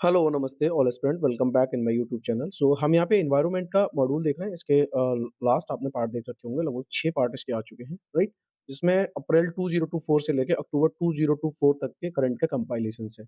Hello, नमस्ते all aspirant welcome back in my YouTube channel. So हम यहाँ पे एनवायरनमेंट का मॉड्यूल देख रहे हैं। इसके लास्ट आपने पार्ट देख रखे होंगे, लगभग 6 पार्ट इसके आ चुके हैं, राइट? जिसमें अप्रैल 2024 से लेके अक्टूबर 2024 तक के करंट के कंपाइलेशंस हैं।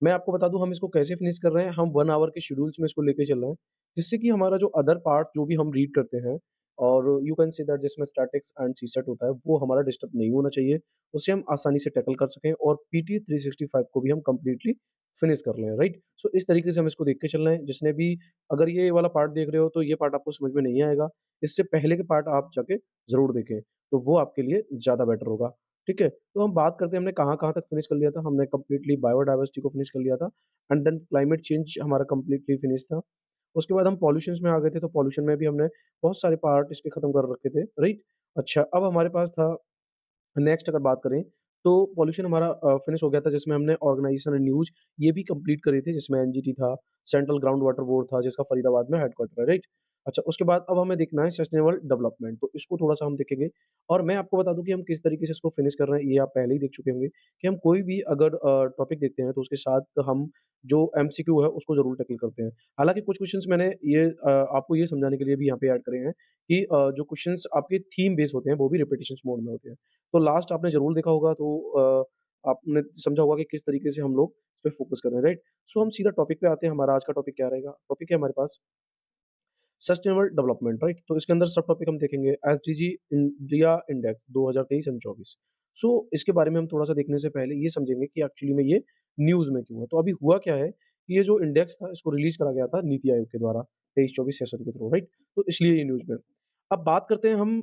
मैं आपको बता दूँ हम इसको कैसे फिनिश कर रहे हैं, हम 1 आवर के शेड्यूल्स में इसको लेके चल रहे हैं, जिससे कि हमारा जो अदर पार्ट्स जो भी हम रीड करते हैं और यू कैन से दैट जिसमें स्टैटिक्स एंड सीसेट होता है, वो हमारा डिस्टर्ब नहीं होना चाहिए। उसे हम आसानी से टैकल कर सकें और पीटी 365 को भी हम कंप्लीटली फिनिश कर लें, राइट? सो इस तरीके से हम इसको देख के चल रहे हैं, जिसने भी अगर ये वाला पार्ट देख रहे हो, तो ये पार्ट आपको समझ में नहीं आएगा। इससे पहले के पार्ट आप जाके ज़रूर देखें, तो वो आपके लिए ज़्यादा बेटर होगा, ठीक है? तो हम बात करते हैं हमने कहाँ-कहाँ तक फिनिश कर लिया था। हमने कंप्लीटली बायोडायवर्सिटी को फिनिश कर लिया था एंड देन क्लाइमेट चेंज हमारा कंप्लीटली फिनिश था। उसके बाद हम पॉल्यूशंस में आ गए थे, तो पॉल्यूशन में भी हमने बहुत सारे पार्ट इसके खत्म कर रखे थे, राइट? अच्छा, अब हमारे पास था नेक्स्ट अगर बात करें, तो पॉल्यूशन हमारा फिनिश हो गया था, जिसमें हमने ऑर्गेनाइजेशन एंड न्यूज़ ये भी कंप्लीट करी थी, जिसमें एनजीटी था, सेंट्रल ग्राउंड वाटर बोर्ड था, जिसका फरीदाबाद में हेडक्वार्टर है, राइट? अच्छा, उसके बाद अब हमें देखना है सस्टेनेबल डेवलपमेंट, तो इसको थोड़ा-सा हम देखेंगे और मैं आपको बता दूँ कि हम किस तरीके से इसको फिनिश कर रहे हैं, ये आप पहले ही देख चुके होंगे कि हम कोई भी अगर टॉपिक देखते हैं, तो उसके साथ हम जो एमसीक्यू है, उसको ज़रूर टैकल करते हैं। हालाँकि कुछ क्वेश्चन्स मैंने ये आपको ये समझाने के लिए भी यहाँ पे ऐड करे हैं कि जो क्वेश्चन्स आपके थीम बेस्ड होते हैं, वो भी रिपिटिशंस मोड में होते हैं। तो लास्ट आपने ज़रूर देखा होगा, तो आपने समझा होगा कि किस तरीके से हम लोग इस पे फ़ोकस कर रहे हैं, राइट? सो हम सीधा टॉपिक पे आते हैं, हमारा आज का टॉपिक क्या रहेगा? टॉपिक है हमारे पास सस्टेनेबल डेवलपमेंट, राइट? तो इसके अंदर सब टॉपिक हम देखेंगे एसडीजी इंडिया इंडेक्स 2023 एंड 24। सो इसके बारे में हम थोड़ा-सा देखने से पहले ये समझेंगे कि एक्चुअली में ये न्यूज़ में क्यों है। तो अभी हुआ क्या है कि ये जो इंडेक्स था, इसको रिलीज़ करा गया था नीति आयोग के द्वारा 23-24 सेशन के थ्रू, राइट? तो इसलिए ये न्यूज़ में है। अब बात करते हैं हम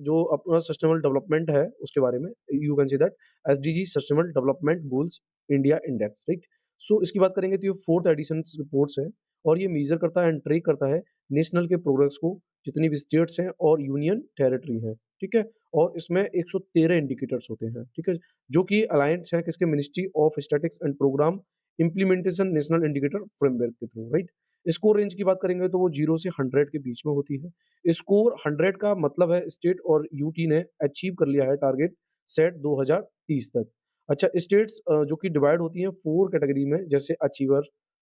जो अपना सस्टेनेबल डेवलपमेंट है उसके बारे में। You can say that SDG sustainable development goals India index, right? So इसकी बात करेंगे तो ये 4th एडिशन रिपोर्ट्स है और ये मेज़र करता है एंड ट्रैक करता है नेशनल के प्रोग्रेस को, जितनी भी स्टेट्स हैं और यूनियन टेरिटरी है, ठीक है? और इसमें 113 इंडिकेटर्स होते हैं, ठीक है? जो कि अलायंस है किसके ministry of statistics and programme implementation national indicator framework के थ्रू, राइट? स्कोर रेंज की बात करेंगे तो वो 0 से 100 के बीच में होती है। स्कोर 100 का मतलब है स्टेट और यूटी ने अचीव कर लिया है टारगेट सेट 2030 तक। अच्छा, स्टेट्स जो कि डिवाइड होती हैं 4 कैटेगरी में, जैसे achiever,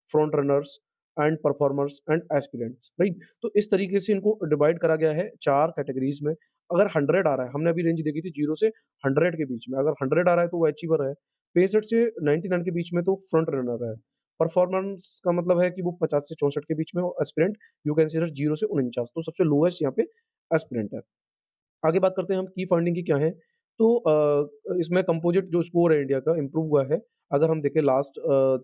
front runners and performers and aspirants, right? तो इस तरीके से इनको डिवाइड करा गया है 4 कैटेगरीज़ में। अगर 100 आ रहा है, हमने अभी रेंज देखी थी 0 से 100 के बीच में, अगर 100 आ रहा है तो वो अचीवर है, 65 से 99 के बीच में तो फ्रंट रनर है। परफॉर्मेंस का मतलब है कि वो 50 से 64 के बीच में और एस्पिरेंट यू कंसीडर 0 से 49, तो सबसे लोएस्ट यहाँ पे एस्पिरेंट है। आगे बात करते हैं हम की फंडिंग की क्या है। तो इसमें कंपोजिट जो स्कोर है इंडिया का इम्प्रूव हुआ है। अगर हम देखें लास्ट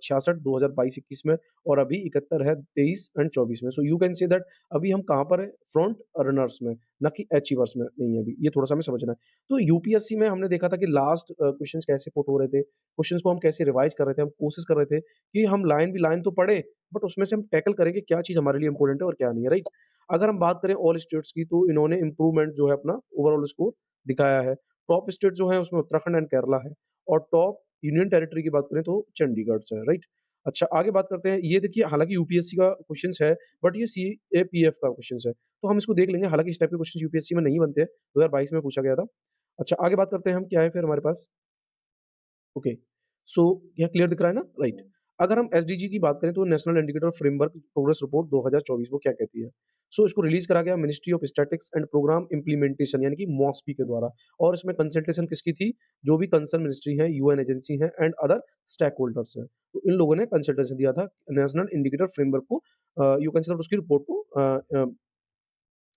66 2022-21 में और अभी 71 है 23 एंड 24 में। So you can say that अभी हम कहाँ पर हैं? फ्रंट रनर्स में, ना कि अचीवर्स में नहीं है अभी। ये थोड़ा-सा हमें समझना है। तो यूपीएससी में हमने देखा था कि लास्ट क्वेश्चंस कैसे पुट हो रहे थे, क्वेश्चंस को हम कैसे रिवाइज़ कर रहे थे, हम कोशिश कर रहे थे कि हम लाइन बाय लाइन तो पढ़ें, बट उसमें से हम टैकल करें कि क्या चीज़ हमारे लिए इम्पोर्टेंट है और क्या नहीं है, राइट? अगर हम बात करें ऑल स्टेट्स की, तो इन्होंने इम्प्रूवमेंट जो है अपना ओवरऑल स्कोर दिखाया है। टॉप स्टेट जो है उसमें उत्तराखंड एंड केरला है और टॉप यूनियन टेरिटरी की बात करें तो चंडीगढ़ से है, राइट? अच्छा, आगे बात करते हैं। ये देखिए, हालाँकि यूपीएससी का क्वेश्चन्स है, बट ये सीएपीएफ का क्वेश्चन्स है। तो हम इसको देख लेंगे, हालाँकि इस टाइप के क्वेश्चन यूपीएससी में नहीं बनते हैं, 2022 में पूछा गया था। अच्छा, आगे बात करते हैं हम, क्या है फिर हमारे पास? ओके। सो यहाँ क्लियर दिख रहा है ना? राइट। अगर हम एसडीजी की बात करें तो national indicator framework progress report 2024 वो क्या कहती है? सो इसको रिलीज़ करा गया ministry of statistics and programme implementation यानी कि मॉस्पी के द्वारा और इसमें कंसल्टेशन किसकी थी? जो भी कंसर्न मिनिस्ट्री है, यूएन एजेंसी है एंड अदर स्टेक होल्डर्स हैं। तो इन लोगों ने कंसल्टेशन दिया था नेशनल इंडिकेटर फ्रेमवर्क को यू कंसीडर उसकी रिपोर्ट को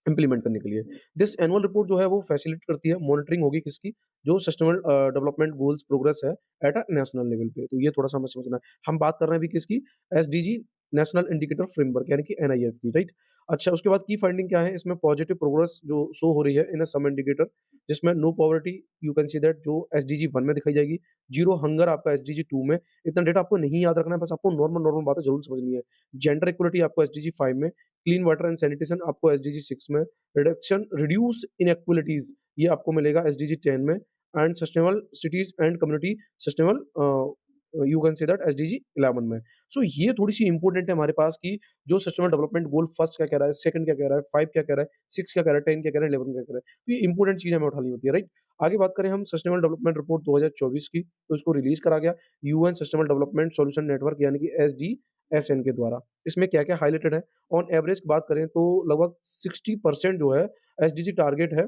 इम्प्लीमेंट करने के लिए। दिस एनुअल रिपोर्ट जो है वो फैसिलिटेट करती है, मॉनिटरिंग होगी किसकी? जो सस्टेनेबल डेवलपमेंट गोल्स प्रोग्रेस है एट अ नेशनल लेवल पे। तो ये थोड़ा-सा हमें समझना है। हम बात कर रहे हैं अभी किसकी? एसडीजी नेशनल इंडिकेटर फ्रेमवर्क यानी कि एनआईएफ की, राइट? अच्छा, उसके बाद की फाइंडिंग क्या है? इसमें पॉजिटिव प्रोग्रेस जो शो हो रही है इन अ सम इंडिकेटर, जिसमें no poverty you can see that जो एसडीजी 1 में दिखाई जाएगी, ज़ीरो हंगर आपका एसडीजी 2 में। इतना डेटा आपको नहीं याद रखना है, बस आपको नॉर्मल-नॉर्मल बातें ज़रूर समझनी है। जेंडर इक्वालिटी आपको एसडीजी 5 में, क्लीन वाटर एंड सैनिटेशन आपको एसडीजी 6 में, रिड्यूस इनइक्वालिटीज ये आपको मिलेगा एसडीजी 10 में and sustainable cities and community sustainable you can say that SDG 11 में। सो ये थोड़ी सी इंपॉर्टेंट है हमारे पास कि जो सस्टेनेबल डेवलपमेंट गोल फर्स्ट क्या कह रहा है, सेकंड क्या कह रहा है, 5 क्या कह रहा है, 6 क्या कह रहा है, 10 क्या कह रहा है, 11 क्या कह रहा है। तो ये इंपॉर्टेंट चीज़ हमें उठानी होती है, राइट? आगे बात करें हम सस्टेनेबल डेवलपमेंट रिपोर्ट 2024 की, तो इसको रिलीज करा गया UN sustainable development solution network यानी कि एसडी एसएन के द्वारा। इसमें क्या-क्या हाइलाइटेड है? ऑन एवरेज बात करें तो लगभग 60% जो है एसडीजी टारगेट है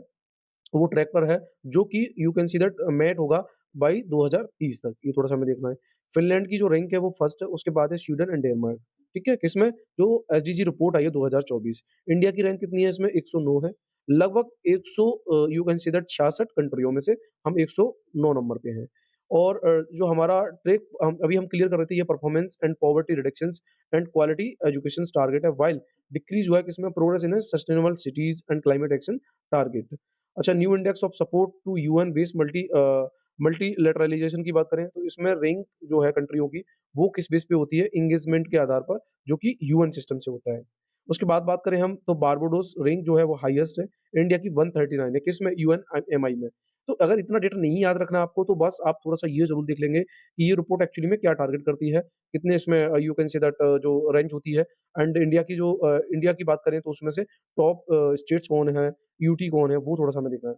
वो ट्रैक पर है, जो कि you can see that met होगा बाय 2030 तक, ये थोड़ा-सा हमें देखना है। फ़िनलैंड की जो रैंक है वो फर्स्ट है, उसके बाद है स्वीडन एंड डेनमार्क, ठीक है? किसमें? जो एसडीजी रिपोर्ट आई है 2024। इंडिया की रैंक कितनी है इसमें? 109 है। लगभग 100 यू कैन सी दैट 66 कंट्रियों में से हम 109 नंबर पे हैं। और जो हमारा ट्रैक अभी हम क्लियर कर रहे थे ये performance and poverty reductions and quality educations target है, व्हाइल डिक्रीज़ हुआ है किसमें? Progress in sustainable cities and climate action target. अच्छा, new index of support to UN based multilateralisation की बात करें तो इसमें रैंक जो है कंट्रियों की वो किस बेस पे होती है? एंगेजमेंट के आधार पर, जो कि यूएन सिस्टम से होता है। उसके बाद बात करें हम तो बारबाडोस रैंक जो है वो हाईएस्ट है, इंडिया की 139 है, किसमें? यूएनएमआई में। तो अगर इतना डेटा नहीं याद रखना आपको तो बस आप थोड़ा-सा ये ज़रूर देख लेंगे कि ये रिपोर्ट एक्चुअली में क्या टारगेट करती है, कितने इसमें यू कैन से दैट जो रेंज होती है। एंड इंडिया की बात करें तो उसमें से टॉप स्टेट्स कौन है, यूटी कौन है, वो थोड़ा-सा हमें देखना है।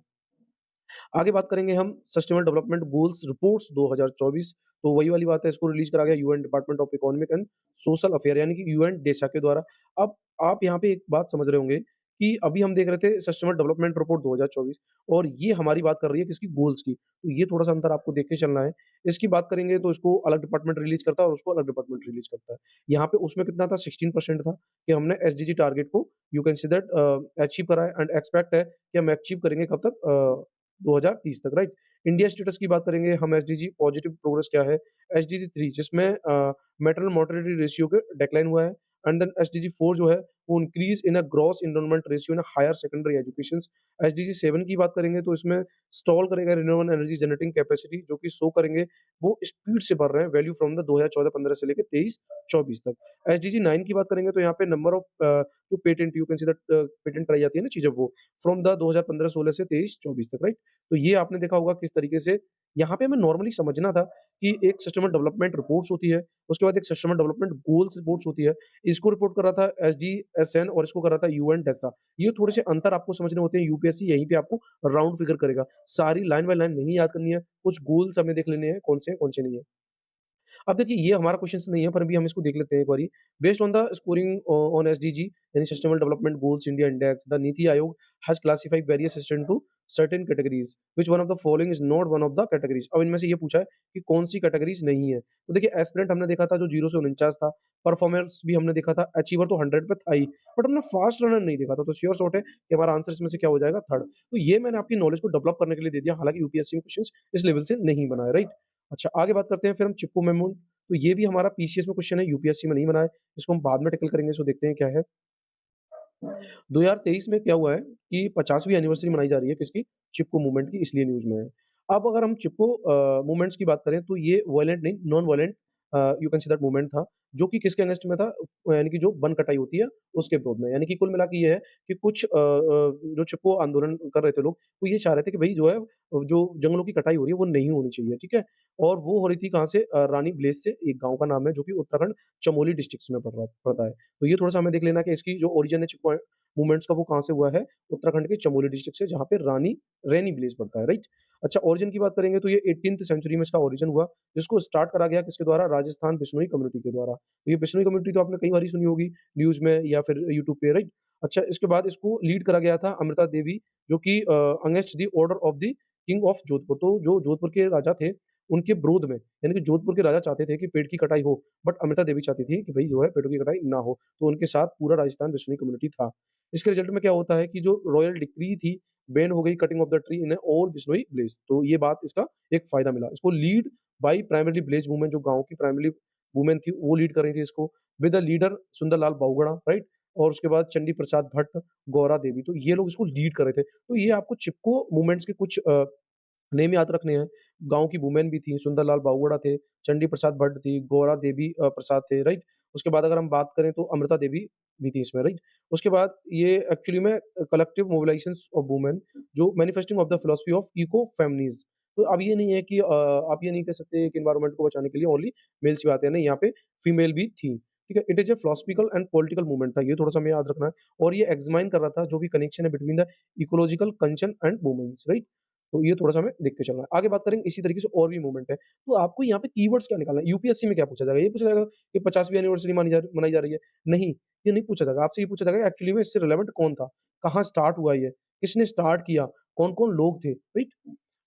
आगे बात करेंगे हम सस्टेनेबल डेवलपमेंट गोल्स रिपोर्ट्स 2024। तो वही वाली बात है, इसको रिलीज़ करा गया UN department of economic and social affair यानी कि यूएन डेसा के द्वारा। अब आप यहाँ पे एक बात समझ रहे होंगे कि अभी हम देख रहे थे सस्टेनेबल डेवलपमेंट रिपोर्ट 2024 और ये हमारी बात कर रही है किसकी? गोल्स की। तो ये थोड़ा-सा अंतर आपको देख के चलना है। इसकी बात करेंगे तो इसको अलग डिपार्टमेंट रिलीज़ करता है और उसको अलग डिपार्टमेंट रिलीज़ करता है। यहाँ पे उसमें कितना था? 16% था कि हमने एसडीजी टारगेट को you can say that achieve करा है एंड एक्सपेक्ट है कि हम अचीव करेंगे कब तक? 2030 तक, राइट? इंडिया स्टेटस की बात करेंगे हम एसडीजी पॉजिटिव प्रोग्रेस क्या है? एसडीजी 3 जिसमें मैटरनल मोर्टेलिटी रेशियो के डिक्लाइन हुआ है एंड देन एसडीजी 4 जो है वो increase in a gross enrolment ratio in a higher secondary educations. SDG 7 की बात करेंगे तो इसमें स्टॉल करेगा रिन्यूएबल एनर्जी जनरेटिंग कैपेसिटी जो कि शो करेंगे वो स्पीड से बढ़ रहे हैं वैल्यू फ्रॉम द 2014-15 से लेके 23-24 तक। एसडीजी 9 की बात करेंगे तो यहाँ पे नंबर ऑफ जो patent you can see that patent कराई जाती है ना चीज़ें वो फ्रॉम द 2015-16 से 23-24 तक, राइट? तो ये आपने देखा होगा किस तरीके से यहाँ पे हमें नॉर्मली समझना था कि एक सस्टेनेबल डेवलपमेंट रिपोर्ट्स होती है, उसके बाद एक सस्टेनेबल डेवलपमेंट गोल्स रिपोर्ट्स होती है। इसको रिपोर्ट कर रहा था एसडीएसएन और इसको कर रहा था यूएन डेसा। ये थोड़े से अंतर आपको समझने होते हैं, यूपीएससी यहीं पे आपको राउंड फिगर करेगा। सारी लाइन बाय लाइन नहीं याद करनी है, कुछ गोल्स हमें देख लेने हैं, कौन से नहीं है। अब देखिए ये हमारा क्वेश्चन नहीं है पर अभी हम इसको देख लेते हैं एक बारी। Based on the scoring on SDG यानी sustainable development goals India index, the NITI Aayog has classified various system to certain categories, which one of the following is not one of the categories. अब इनमें से ये पूछा है कि कौन-सी कैटेगरीज़ नहीं है। तो देखिए एस्पिरेंट हमने देखा था जो 0 से 49 था, परफॉर्मर्स भी हमने देखा था, अचीवर तो 100 पे था ही, बट हमने फास्ट रनर नहीं देखा था। तो श्योर शॉट है कि हमारा आंसर इसमें से क्या हो जाएगा? थर्ड। तो ये मैंने आपकी नॉलेज को डेवलप करने के लिए दे दिया, हालाँकि यूपीएससी में क्वेश्चंस इस लेवल से नहीं बना है, राइट? अच्छा, आगे बात करते हैं फिर हम चिपको मेमो। तो ये भी हमारा पीसीएस में क्वेश्चन है, यूपीएससी में नहीं बना है। इसको हम बाद में टैकल करेंगे, सो देखते हैं क्या है। 2023 में क्या हुआ है कि 50वीं एनिवर्सरी मनाई जा रही है किसकी? चिपको मूवमेंट की, इसलिए न्यूज़ में है। अब अगर हम चिपको मूवमेंट्स की बात करें तो ये वायलेंट नहीं, non violent you can say that movement था, जो कि किसके अगेंस्ट में था? यानी कि जो वन कटाई होती है, उसके विरोध में। यानी कि कुल मिला के ये है कि कुछ जो चिपको आंदोलन कर रहे थे लोग, वो ये चाह रहे थे कि भई जो है, जो जंगलों की कटाई हो रही है, वो नहीं होनी चाहिए, ठीक है? और वो हो रही थी कहाँ से? रानी ब्लेस से, एक गाँव का नाम है, जो कि उत्तराखंड चमोली डिस्ट्रिक्ट्स में पड़ता है। तो ये थोड़ा-सा हमें देख लेना है कि इसकी जो ओरिजिन है चिपको मूवमेंट्स का वो कहाँ से हुआ है? उत्तराखंड के चमोली डिस्ट्रिक्ट से जहाँ पे रैनी विलेज पड़ता है, राइट? अच्छा, ओरिजिन की बात करेंगे तो ये 18th सेंचुरी में इसका ओरिजिन हुआ, जिसको स्टार्ट करा गया किसके द्वारा? राजस्थान बिश्नोई कम्युनिटी के द्वारा। तो ये बिश्नोई कम्युनिटी तो आपने कई बारी सुनी होगी न्यूज़ में या फिर यूट्यूब पे, राइट? अच्छा, इसके बाद इसको लीड करा गया था अमृता देवी, जो कि against the order of the king of Jodhpur. तो जो जोधपुर के राजा थे, उनके विरोध में, यानी कि जोधपुर के राजा चाहते थे कि पेड़ की कटाई हो, बट अमृता देवी चाहती थी कि भई जो है पेड़ों की कटाई ना हो। तो उनके साथ पूरा राजस्थान बिश्नोई कम्युनिटी था। इसके रिजल्ट में क्या होता है कि जो रॉयल डिक्री थी, बैन हो गई cutting of the tree in all Bishnoi village. तो ये बात इसका एक फ़ायदा मिला। इसको lead by primarily village women, जो गाँव की प्राइमरीली वूमेन थी, वो लीड कर रही थी इसको, with the leader Sundarlal Bahuguna, right? और उसके बाद चंडी प्रसाद भट्ट, गौरा देवी, तो ये लोग इसको लीड कर रहे थे। तो ये आपको चिपको मूवमेंट्स के कुछ नेम याद रखने हैं। गाँव की वुमेन भी थी, सुंदरलाल बहुगुणा थे, चंडी प्रसाद भट्ट थी, गौरा देवी प्रसाद थे, राइट? उसके बाद अगर हम बात करें तो अमृता देवी भी थी इसमें, राइट? उसके बाद ये एक्चुअली में कलेक्टिव मोबिलाइजेशंस ऑफ वुमेन, जो manifesting of the philosophy of eco feminism. तो अब ये नहीं है कि आप ये नहीं कह सकते कि एनवायरनमेंट को बचाने के लिए ओनली मेल्स ही आते हैं, नहीं, यहाँ पे फीमेल भी थी, ठीक है? It is a philosophical and political movement था, ये थोड़ा-सा हमें याद रखना है। और ये एक्ज़ामाइन कर रहा था जो भी कनेक्शन है between the ecological concern and women's, right? तो ये थोड़ा-सा हमें देख के चलना है। आगे बात करेंगे इसी तरीके से और भी मूवमेंट है। तो आपको यहाँ पे कीवर्ड्स क्या निकालना है? यूपीएससी में क्या पूछा जाएगा? ये पूछा जाएगा कि 50वीं एनिवर्सरी मनाई जा रही है। नहीं, ये नहीं पूछा जाएगा। आपसे ये पूछा जाएगा एक्चुअली में इससे रिलेवेंट कौन था? कहाँ स्टार्ट हुआ ये? किसने स्टार्ट किया? कौन-कौन लोग थे? राइट?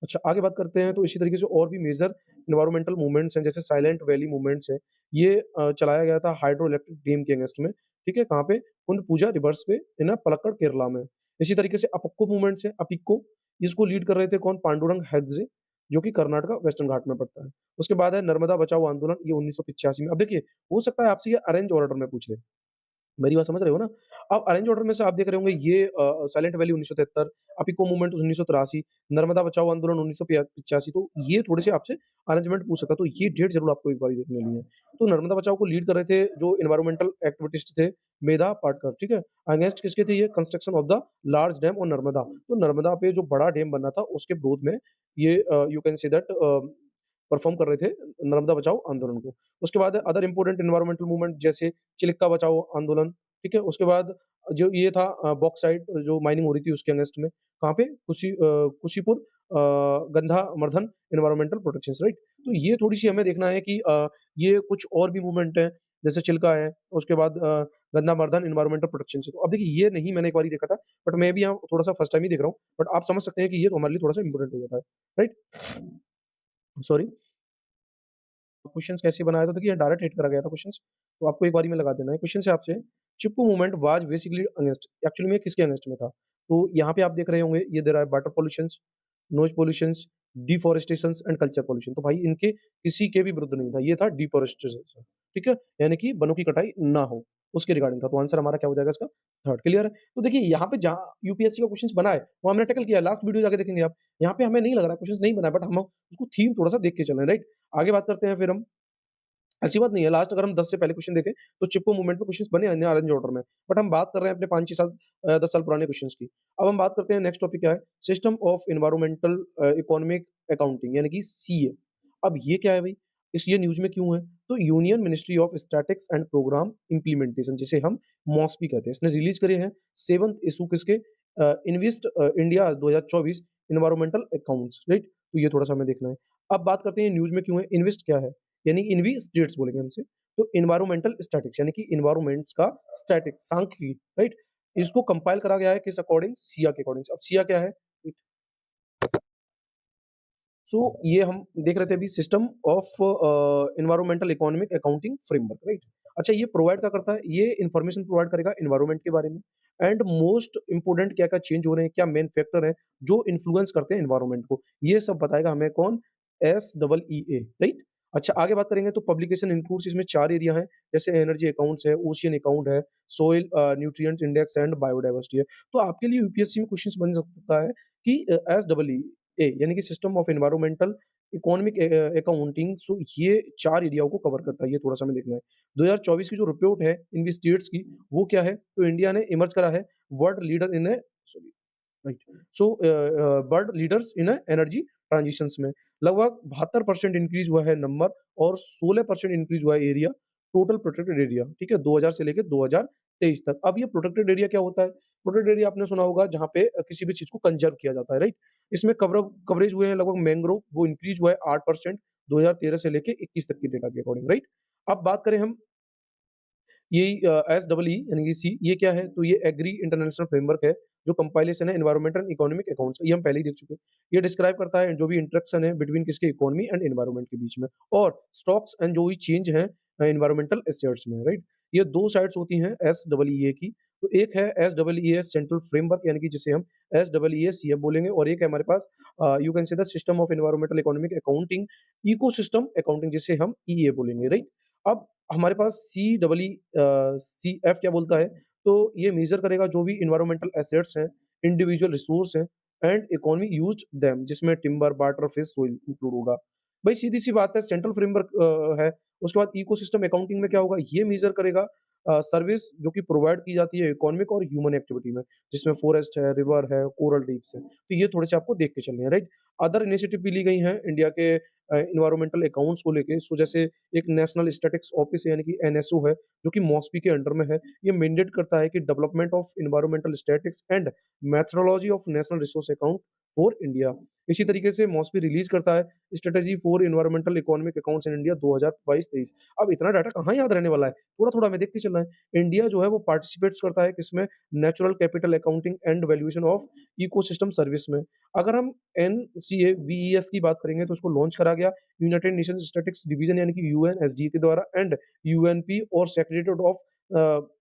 अच्छा, आगे बात करते हैं तो इसी तरीके से और भी मेजर एनवायरमेंटल मूवमेंट्स हैं, जैसे साइलेंट वैली मूवमेंट्स है। ये चलाया गया था हाइड्रो इलेक्ट्रिक डैम के अगेंस्ट में, ठीक है? कहाँ पे? कुंड रिवर्स पे इन पलक्कड़, केरला में। इसी तरीके से अपिक्को मूवमेंट्स है, अपिक्को, इसको लीड कर रहे थे कौन? पांडुरंग हेगड़े, जो कि कर्नाटका वेस्टर्न घाट में पड़ता है। उसके बाद है नर्मदा बचाओ आंदोलन, ये 1985 में। अब देखिए, हो सकता है आपसे ये अरेंज ऑर्डर में पूछ ले। मेरी बात समझ रहे हो ना? अब अरेंज ऑर्डर में से आप देख रहे होंगे ये silent valley 1973, Appiko movement 1983, Narmada बचाओ आंदोलन 1985, तो ये थोड़े से आपसे अरेंजमेंट पूछ सकता है, तो ये डेट ज़रूर आपको एक बारी देख लेनी है। तो नर्मदा बचाओ को लीड कर रहे थे जो एनवायरमेंटल एक्टिविस्ट थे, मेधा पाटकर, ठीक है? अगेंस्ट किसके थे ये? Construction of the large dam on Narmada. तो नर्मदा पे जो बड़ा डैम बनना था उसके विरोध में ये you can say that perform कर रहे थे नर्मदा बचाओ आंदोलन को। उसके बाद अदर इम्पोर्टेंट एनवायरमेंटल मूवमेंट जैसे चिलिका बचाओ आंदोलन, ठीक है? उसके बाद जो ये था बॉक्साइट जो माइनिंग हो रही थी उसके अगेंस्ट में, कहाँ पे? कुशीपुर गंधामर्धन एनवायरमेंटल प्रोटेक्शंस, राइट? तो ये थोड़ी-सी हमें देखना है कि ये कुछ और भी मूवमेंट हैं, जैसे चिल्का है, उसके बाद गंधामर्धन एनवायरमेंटल प्रोटेक्शंस है। तो अब देखिए ये नहीं मैंने एक बारी देखा था, बट मैं भी यहाँ थोड़ा-सा फर्स्ट टाइम ही देख रहा हूँ, बट आप समझ सकते हैं कि ये तो हमारे लिए थोड़ा-सा इम्पोर्टेंट हो जाता है, राइट? सॉरी। क्वेश्चंस कैसे बनाया था? देखिए डायरेक्ट हिट करा गया था क्वेश्चंस, तो आपको एक बारी में लगा देना है। क्वेश्चन है आपसे, Chipko movement was basically against, actually में किसके अगेंस्ट में था? तो यहाँ पे आप देख रहे होंगे ये दे रहा है water pollutions, noise pollutions, deforestations and culture pollution. तो भाई इनके किसी के भी विरुद्ध नहीं था, ये था डिफॉरेस्टेशन, ठीक है? यानी कि वनों की कटाई ना हो, उसके रिगार्डिंग था। तो आंसर हमारा क्या हो जाएगा इसका? थर्ड, क्लियर है? तो देखिए यहाँ पे जहाँ यूपीएससी का क्वेश्चंस बना है, वो हमने टैकल किया है, लास्ट वीडियो जाके देखेंगे आप। यहाँ पे हमें नहीं लग रहा क्वेश्चंस नहीं बना है, बट हम उसको थीम थोड़ा-सा देख के चल रहे हैं, राइट? आगे बात करते हैं फिर हम। ऐसी बात नहीं है, लास्ट अगर हम 10 से पहले क्वेश्चन देखें, तो चिपको मूवमेंट में क्वेश्चंस बने हैं ऑरेंज ऑर्डर में। बट हम बात कर रहे हैं अपने 5-6 साल 10 साल पुराने क्वेश्चंस की। अब हम बात करते हैं नेक्स्ट टॉपिक क्या है? System of environmental economic accounting यानी कि सीए। अब ये क्या है भई? ये न्यूज़ में क्यों है? तो union ministry of statistics and programme implementation जिसे हम मॉस्पी कहते हैं। इसने रिलीज़ करे हैं 7th इश्यू किसके invest India 2024 environmental accounts, right? तो ये थोड़ा-सा हमें देखना है। अब बात करते हैं न्यूज़ में क्यों है? इन्वेस्ट क्या है? यानी इनवी स्टेट्स बोलेंगे हमसे। तो एनवायरमेंटल स्टैटिक्स यानी कि एनवायरमेंट्स का स्टैटिक्स सांख्यिकी, राइट? इसको कंपाइल करा गया है किस अकॉर्डिंग? सिया के अकॉर्डिंग। अब सिया क्या है? सो ये हम देख रहे थे अभी system of environmental economic accounting framework, right? अच्छा ये प्रोवाइड क्या करता है? ये इन्फॉर्मेशन प्रोवाइड करेगा एनवायरनमेंट के बारे में एंड मोस्ट इम्पोर्टेंट क्या-क्या चेंज हो रहे हैं, क्या मेन फैक्टर हैं जो इन्फ्लुएंस करते हैं एनवायरनमेंट को। ये सब बताएगा हमें कौन? एसईईए, राइट? अच्छा आगे बात करेंगे तो पब्लिकेशन इंक्लूड्स इसमें 4 एरिया हैं, जैसे एनर्जी अकाउंट्स है, ओशियन अकाउंट है, soil nutrient index and biodiversity है। तो आपके लिए यूपीएससी में क्वेश्चंस बन सकता है कि एसईई यानी कि system of environmental economic accounting, so ये 4 एरियाओं को कवर करता है, ये थोड़ा-सा हमें देखना है। 2024 की जो रिपोर्ट है इन स्टेट्स की, वो क्या है? तो इंडिया ने इमर्ज करा है world leader in sorry right. So world leaders in energy transitions में लगभग 72% इंक्रीज़ हुआ है नंबर और 16% इंक्रीज़ हुआ है एरिया, टोटल प्रोटेक्टेड एरिया, ठीक है? 2000 से लेके 2023 तक। अब ये प्रोटेक्टेड एरिया क्या होता है? प्रोटेक्टेड एरिया आपने सुना होगा जहाँ पे किसी भी चीज़ को कंज़र्व किया जाता है, राइट? इसमें कवरेज हुए हैं लगभग मैंग्रोव वो इंक्रीज़ हुआ है 8% 2013 से लेके 21 तक की डेटा के अकॉर्डिंग, राइट? अब बात करें हम यही एसईई यानी कि सी ये क्या है? तो ये एग्री इंटरनेशनल फ्रेमवर्क है, जो कंपाइलेशन है एनवायरमेंटल एंड इकोनॉमिक अकाउंट्स ये हम पहले ही देख चुके हैं। ये डिस्क्राइब करता है जो भी इंटरेक्शन है बिटवीन किसके इकोनॉमी एंड एनवायरनमेंट के बीच में और स्टॉक्स एंड जो भी चेंज है एनवायरमेंटल एसेट्स में, राइट? ये 2 साइड्स होती हैं एसईई की। तो एक है एसईई सेंट्रल फ्रेमवर्क यानी कि जिसे हम एसईई सीएफ बोलेंगे और एक है हमारे पास you can say the system of environmental economic accounting ecosystem accounting जिसे हम ईए बोलेंगे, राइट? अब हमारे पास सीएफ क्या बोलता है? तो ये मेज़र करेगा जो भी एनवायरमेंटल एसेट्स हैं, इंडिविजुअल रिसोर्स हैं एंड इकोनॉमी यूज्ड देम जिसमें timber, water, fish, soil include होगा। भाई सीधी-सी बात है सेंट्रल फ्रेमवर्क है, उसके बाद इकोसिस्टम अकाउंटिंग में क्या होगा? ये मेज़र करेगा सर्विस जो कि प्रोवाइड की जाती है इकोनॉमिक और ह्यूमन एक्टिविटी में, जिसमें फॉरेस्ट है, रिवर है, कोरल रीफ्स हैं। तो ये थोड़े से आपको देख के चलने हैं, राइट? अदर इनिशिएटिव भी ली गई हैं इंडिया के एनवायरमेंटल अकाउंट्स को लेके। सो जैसे एक नेशनल स्टैटिस्टिक्स ऑफिस है यानी कि एनएसओ है, जो कि मॉस्पी के अंडर में है। ये मैंडेट करता है कि development of environmental statistics and methodology of national resource account for India. इसी तरीके से मॉस्पी रिलीज़ करता है strategy for environmental economic accounts in India 2022-23। अब इतना डाटा कहाँ याद रहने वाला है? थोड़ा-थोड़ा हमें देख के चलना है। इंडिया जो है वो पार्टिसिपेट्स करता है किसमें? Natural capital accounting and valuation of ecosystem service में। अगर हम एनसीएवीईएस की बात करेंगे तो उसको लॉन्च करा गया यूनाइटेड नेशंस स्टैटिस्टिक्स डिवीजन यानी कि यूएनएसडी के द्वारा एंड यूएनपी और सेक्रेटरीट ऑफ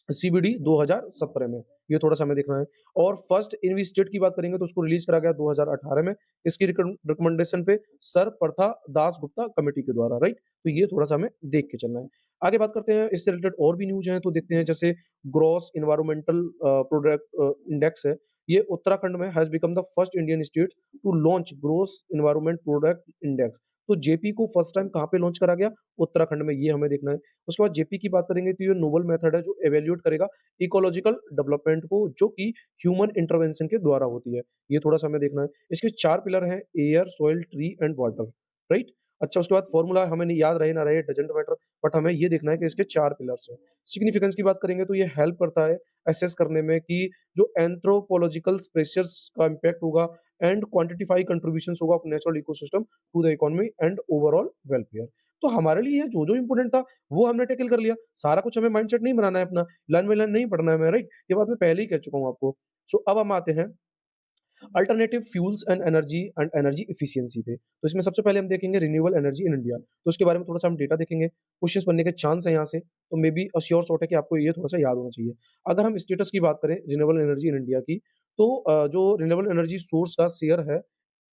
सीबीडी 2017 में, ये थोड़ा-सा हमें देखना है। और फर्स्ट इन्वेस्टेड की बात करेंगे तो उसको रिलीज़ करा गया 2018 में, इसकी रिकमेंडेशन पे सर प्रथा दास गुप्ता कमिटी के द्वारा, राइट? तो ये थोड़ा-सा हमें देख के चलना है। आगे बात करते हैं, इससे रिलेटेड और भी न्यूज़ हैं तो देखते हैं, जैसे ग्रॉस एनवायरमेंटल प्रोडक्ट इंडेक्स है, ये उत्तराखंड में has become the first Indian state to launch gross environment product index. तो जेपी को फर्स्ट टाइम कहाँ पे लॉन्च करा गया? उत्तराखंड में, ये हमें देखना है। उसके बाद जेपी की बात करेंगे तो ये नोबल मेथड है जो इवैल्यूएट करेगा इकोलॉजिकल डेवलपमेंट को, जो कि ह्यूमन इंटरवेंशन के द्वारा होती है। ये थोड़ा-सा हमें देखना है। इसके 4 पिलर हैं, air, soil, tree and water, right? अच्छा, उसके बाद फॉर्मूला हमें नहीं याद रहे ना रहे, डज़न्ट मैटर, बट हमें ये देखना है कि इसके 4 पिलर्स हैं। सिग्निफिकेंस की बात करेंगे तो ये हेल्प करता है असेस करने में कि जो एंथ्रोपोलॉजिकल प्रेशर्स का इम्पैक्ट होगा एंड क्वांटिफाई कंट्रीब्यूशंस होगा of natural ecosystem to the economy and overall welfare. तो हमारे लिए जो-जो इम्पोर्टेंट था, वो हमने टैकल कर लिया। सारा कुछ हमें माइंडसेट नहीं बनाना है अपना, लाइन बाय लाइन नहीं पढ़ना है हमें, राइट? ये बात मैं पहले ही कह चुका हूँ आपको। सो अब हम आते हैं alternative fuels and energy efficiency पे। तो इसमें सबसे पहले हम देखेंगे रिन्यूएबल एनर्जी इन इंडिया। तो उसके बारे में थोड़ा-सा हम डेटा देखेंगे, क्वेश्चन्स बनने के चांस हैं यहाँ से, तो मे बी श्योर शॉट है कि आपको ये थोड़ा-सा याद होना चाहिए। अगर हम स्टेटस की बात करें रिन्यूएबल एनर्जी इन इंडिया की, तो जो रिन्यूएबल एनर्जी सोर्स का शेयर है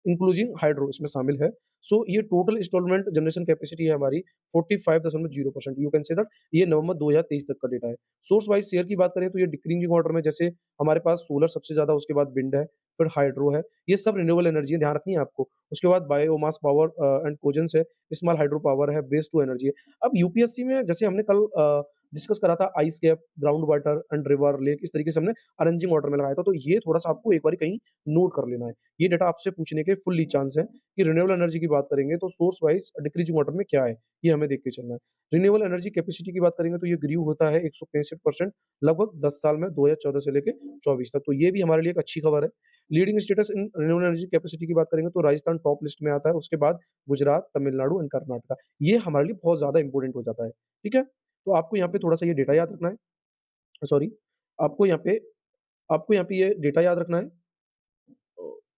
इंक्लूजिंग हाइड्रो इसमें शामिल है। सो ये टोटल इंस्टॉलमेंट जनरेशन कैपेसिटी है हमारी 45.0% यू कैन से दैट, ये नवंबर 2023 तक का डेटा है। सोर्स वाइज़ शेयर की बात करें तो ये डिक्रीजिंग ऑर्डर में, जैसे हमारे पास सोलर सबसे ज़्यादा, उसके बाद विंड है, फिर हाइड्रो है। ये सब रिन्यूएबल एनर्जी है, ध्यान रखनी है आपको। उसके बाद बायोमास पावर एंड कोजेंस है, स्मॉल हाइड्रो पावर है, वेस्ट टू एनर्जी है। अब यूपीएससी में जैसे हमने कल डिस्कस करा था ice cap, ground water and river, lake, इस तरीके से हमने अरेंजिंग ऑर्डर में लगाया था। तो ये थोड़ा-सा आपको एक बारी कहीं नोट कर लेना है। ये डेटा आपसे पूछने के फुल्ली चांस है कि रिन्यूएबल एनर्जी की बात करेंगे तो सोर्स वाइज़ डिक्रीजिंग ऑर्डर में क्या है, ये हमें देख के चलना है। रिन्यूएबल एनर्जी कैपेसिटी की बात करेंगे तो ये ग्रीव होता है 165% लगभग 10 साल में, 2014 से लेके 24 तक। तो ये भी हमारे लिए एक अच्छी खबर है। Leading status in renewable energy capacity की बात करेंगे तो राजस्थान टॉप लिस्ट में आता है, उसके बाद गुजरात, तमिलनाडु एंड कर्नाटका। ये हमारे लिए बहुत ज़्यादा इंपोर्टेंट हो जाता है, ठीक है? तो आपको यहाँ पे थोड़ा-सा ये डेटा याद रखना है, सॉरी, आपको यहाँ पे आपको यहाँ पे ये डेटा याद रखना है।